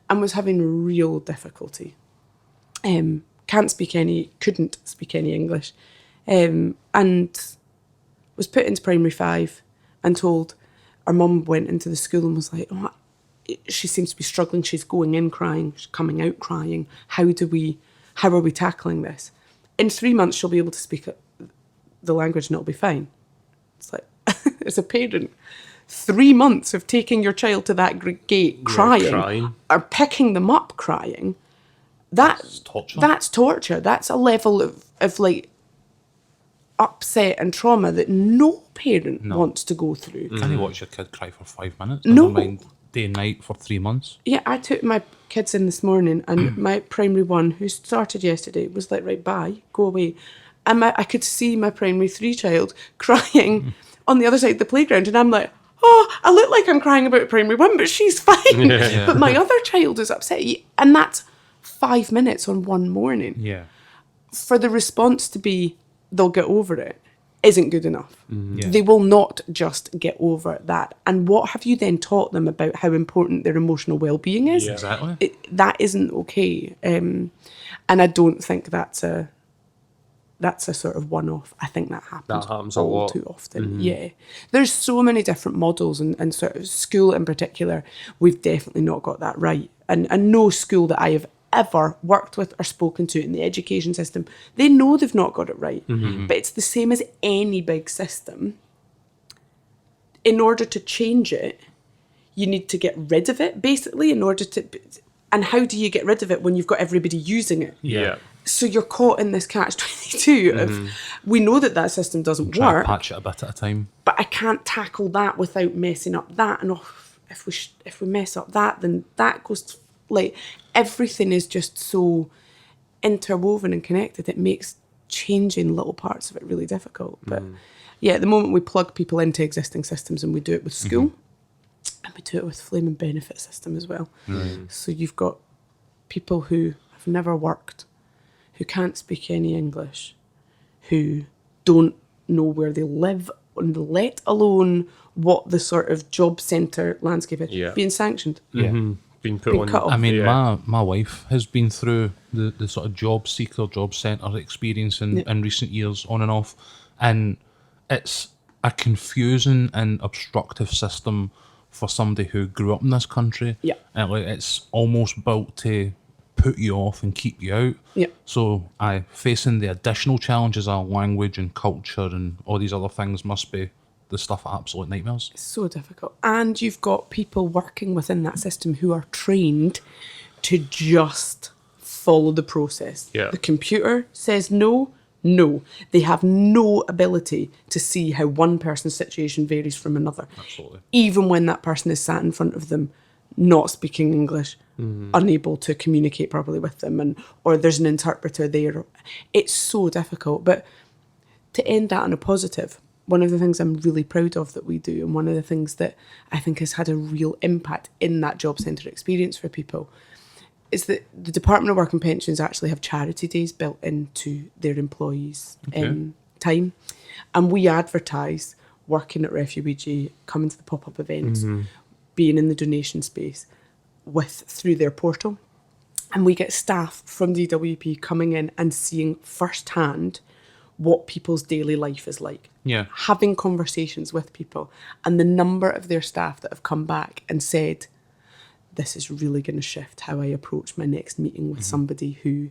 and was having real difficulty. Couldn't speak any English, and was put into primary 5 and told, our mum went into the school and was like, oh, she seems to be struggling. She's going in crying, she's coming out crying. How are we tackling this? In 3 months, she'll be able to speak the language and it'll be fine. It's like, as a parent, 3 months of taking your child to that gate crying, or picking them up crying, that's torture. That's torture. That's a level of like upset and trauma that no parent wants to go through. Can you watch your kid cry for 5 minutes? No. Never mind day and night for 3 months. Yeah, I took my kids in this morning, and my primary 1, who started yesterday, was like, right, bye, go away. And I could see my primary 3 child crying on the other side of the playground, and I'm like, oh, I look like I'm crying about primary 1, but she's fine. Yeah. But my other child is upset. And that's 5 minutes on one morning. Yeah. For the response to be, they'll get over it, isn't good enough. Yeah. They will not just get over that. And what have you then taught them about how important their emotional well-being is? Yeah. Exactly. That isn't okay. And I don't think that's a sort of one-off. I think that happens a lot. too often. Yeah. There's so many different models, and sort of school in particular, we've definitely not got that right. And no school that I have ever worked with or spoken to in the education system, they know they've not got it right. But it's the same as any big system. In order to change it, you need to get rid of it, basically, and how do you get rid of it when you've got everybody using it? Yeah. So you're caught in this catch-22 of, we know that system doesn't Try work, to patch it a bit at a time. but I can't tackle that without messing up that. And if we mess up that, then that goes like, everything is just so interwoven and connected. It makes changing little parts of it really difficult. But yeah, at the moment we plug people into existing systems, and we do it with school, and we do it with flaming benefit system as well. So you've got people who have never worked, who can't speak any English, who don't know where they live, let alone what the sort of job centre landscape is, being sanctioned. Yeah. Being put Being on. cut off. I mean, my wife has been through the sort of job seeker, job centre experience in recent years, on and off, and it's a confusing and obstructive system for somebody who grew up in this country. Yeah. And it's almost built to put you off and keep you out. Yeah. So facing the additional challenges of language and culture and all these other things must be the stuff of absolute nightmares. So difficult. And you've got people working within that system who are trained to just follow the process. Yeah. The computer says no. They have no ability to see how one person's situation varies from another. Absolutely. Even when that person is sat in front of them not speaking English, unable to communicate properly with them, or there's an interpreter there. It's so difficult. But to end that on a positive, one of the things I'm really proud of that we do, and one of the things that I think has had a real impact in that job centre experience for people, is that the Department of Work and Pensions actually have charity days built into their employees' time. And we advertise working at Refuweegee, coming to the pop-up events, being in the donation space through their portal. And we get staff from DWP coming in and seeing firsthand what people's daily life is like. Yeah. Having conversations with people. And the number of their staff that have come back and said, this is really going to shift how I approach my next meeting with somebody who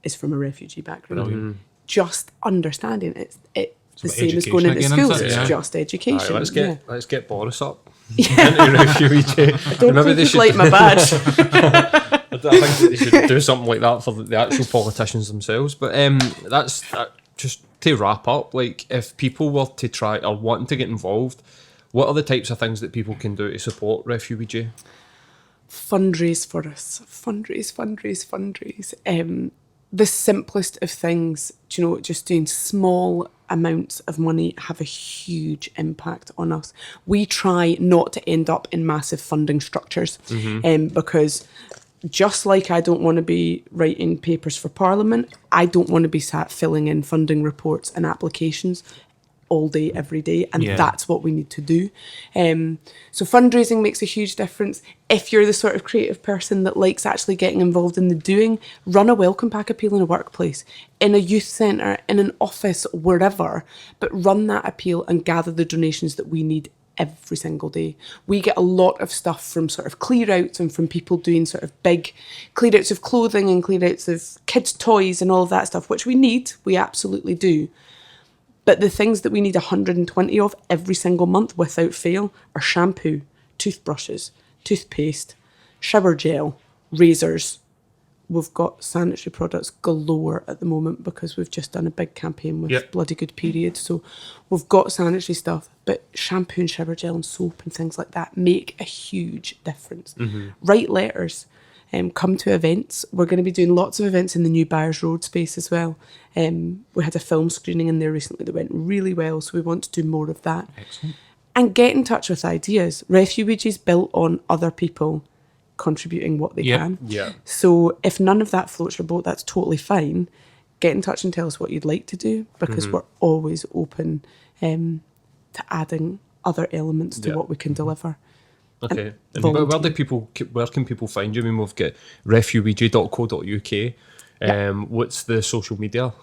is from a refugee background. Just understanding it's the same as going into schools. It's just education. Right, let's get Boris up into Refuweegee. I don't think he'd like my badge. I think that they should do something like that for the actual politicians themselves. But that's just to wrap up. Like, if people were to try or wanting to get involved, what are the types of things that people can do to support Refuweegee? Fundraise for us. Fundraise. The simplest of things, just doing small amounts of money have a huge impact on us. We try not to end up in massive funding structures because just like I don't want to be writing papers for Parliament, I don't want to be sat filling in funding reports and applications all day, every day, and that's what we need to do. So fundraising makes a huge difference. If you're the sort of creative person that likes actually getting involved in the doing, run a welcome pack appeal in a workplace, in a youth centre, in an office, wherever, but run that appeal and gather the donations that we need every single day. We get a lot of stuff from sort of clear outs and from people doing sort of big clear outs of clothing and clear outs of kids' toys and all of that stuff, which we absolutely do. But the things that we need 120 of every single month without fail are shampoo, toothbrushes, toothpaste, shower gel, razors. We've got sanitary products galore at the moment because we've just done a big campaign with Bloody Good Period. So we've got sanitary stuff, but shampoo and shower gel and soap and things like that make a huge difference. Write letters. Come to events. We're going to be doing lots of events in the new Byres Road space as well. We had a film screening in there recently that went really well, so we want to do more of that. Excellent. And get in touch with ideas. Refuweegee's built on other people contributing what they can. Yeah. So if none of that floats your boat, that's totally fine. Get in touch and tell us what you'd like to do, because we're always open to adding other elements to what we can deliver. Okay. And where can people find you? I mean, we've got refuweegee.co.uk. What's the social media?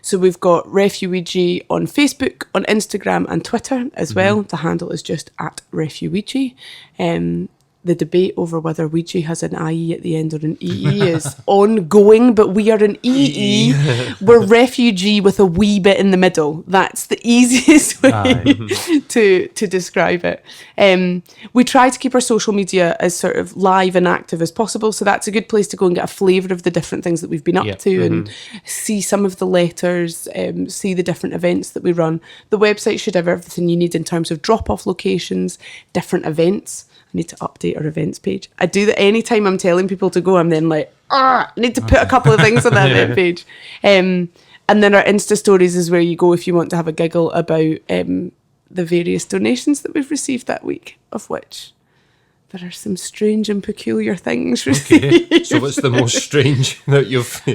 So we've got Refuweegee on Facebook, on Instagram and Twitter as well. The handle is just @Refuweegee. The debate over whether Ouija has an IE at the end or an EE is ongoing, but we are an EE. We're refugee with a wee bit in the middle. That's the easiest way to describe it. We try to keep our social media as sort of live and active as possible, so that's a good place to go and get a flavour of the different things that we've been up to and see some of the letters, see the different events that we run. The website should have everything you need in terms of drop-off locations, different events. I need to update our events page. I do that anytime I'm telling people to go. I'm then like, I need to put a couple of things on that event page. And then our Insta stories is where you go if you want to have a giggle about the various donations that we've received that week, of which there are some strange and peculiar things received. Okay. So what's the most strange that you've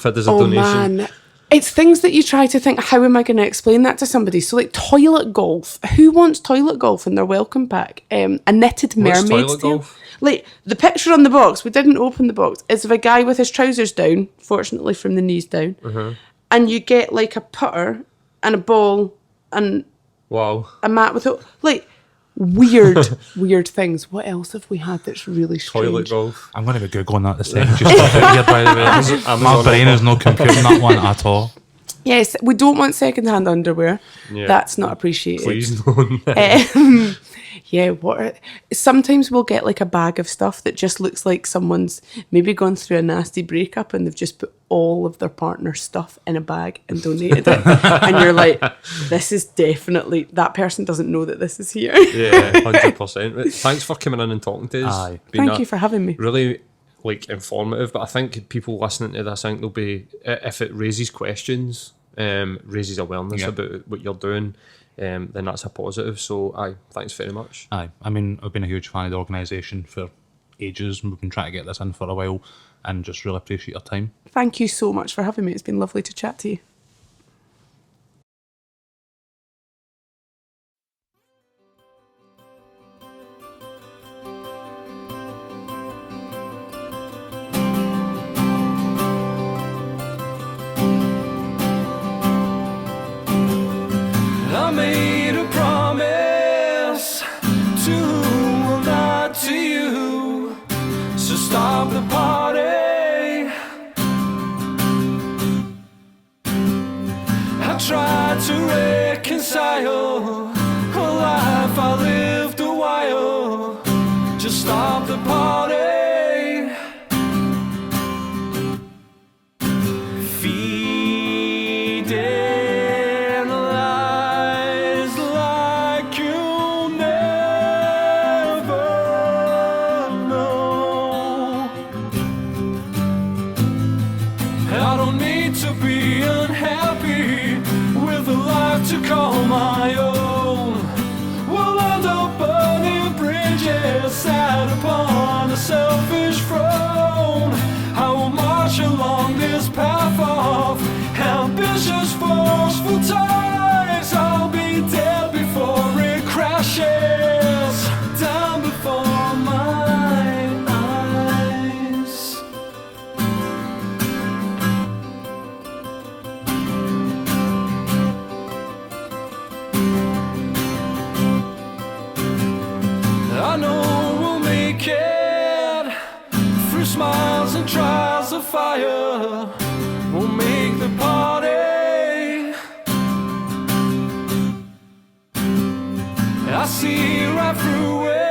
had as a donation? Man. It's things that you try to think, how am I going to explain that to somebody? So like toilet golf. Who wants toilet golf in their welcome pack? A knitted mermaid's tail. Golf? Like the picture on the box, we didn't open the box, is of a guy with his trousers down, fortunately from the knees down. And you get like a putter and a ball and a mat with weird things. What else have we had that's really strange? Toilet golf. I'm going to be Googling that the second you stop it here, by the way. My brain is not computing that one at all. Yes, we don't want second-hand underwear. Yeah. That's not appreciated. Please no. Yeah, sometimes we'll get like a bag of stuff that just looks like someone's maybe gone through a nasty breakup and they've just put all of their partner's stuff in a bag and donated it. And you're like, this is definitely, that person doesn't know that this is here. Yeah, 100%. Thanks for coming in and talking to us. Aye. Thank you for having me. Really like informative, but I think people listening to this, I think they'll be, if it raises questions, raises awareness about what you're doing, then that's a positive. So aye, thanks very much. Aye, I mean, I've been a huge fan of the organisation for ages, and we've been trying to get this in for a while, and just really appreciate your time. Thank you so much for having me. It's been lovely to chat to you. I made a promise to whom will not to you. So stop the party. I tried to reconcile a life I lived a while. Just stop the party. Feeding lies like you'll never know. I don't need to be unhappy with a life to call my own. We'll end up burning bridges sat upon a selfish throne. I will march along this path of ambitious, forceful times. I'll be dead before it crashes down before my eyes. I know we'll make it through smiles and trials of fire. We'll make the party. I see right through it.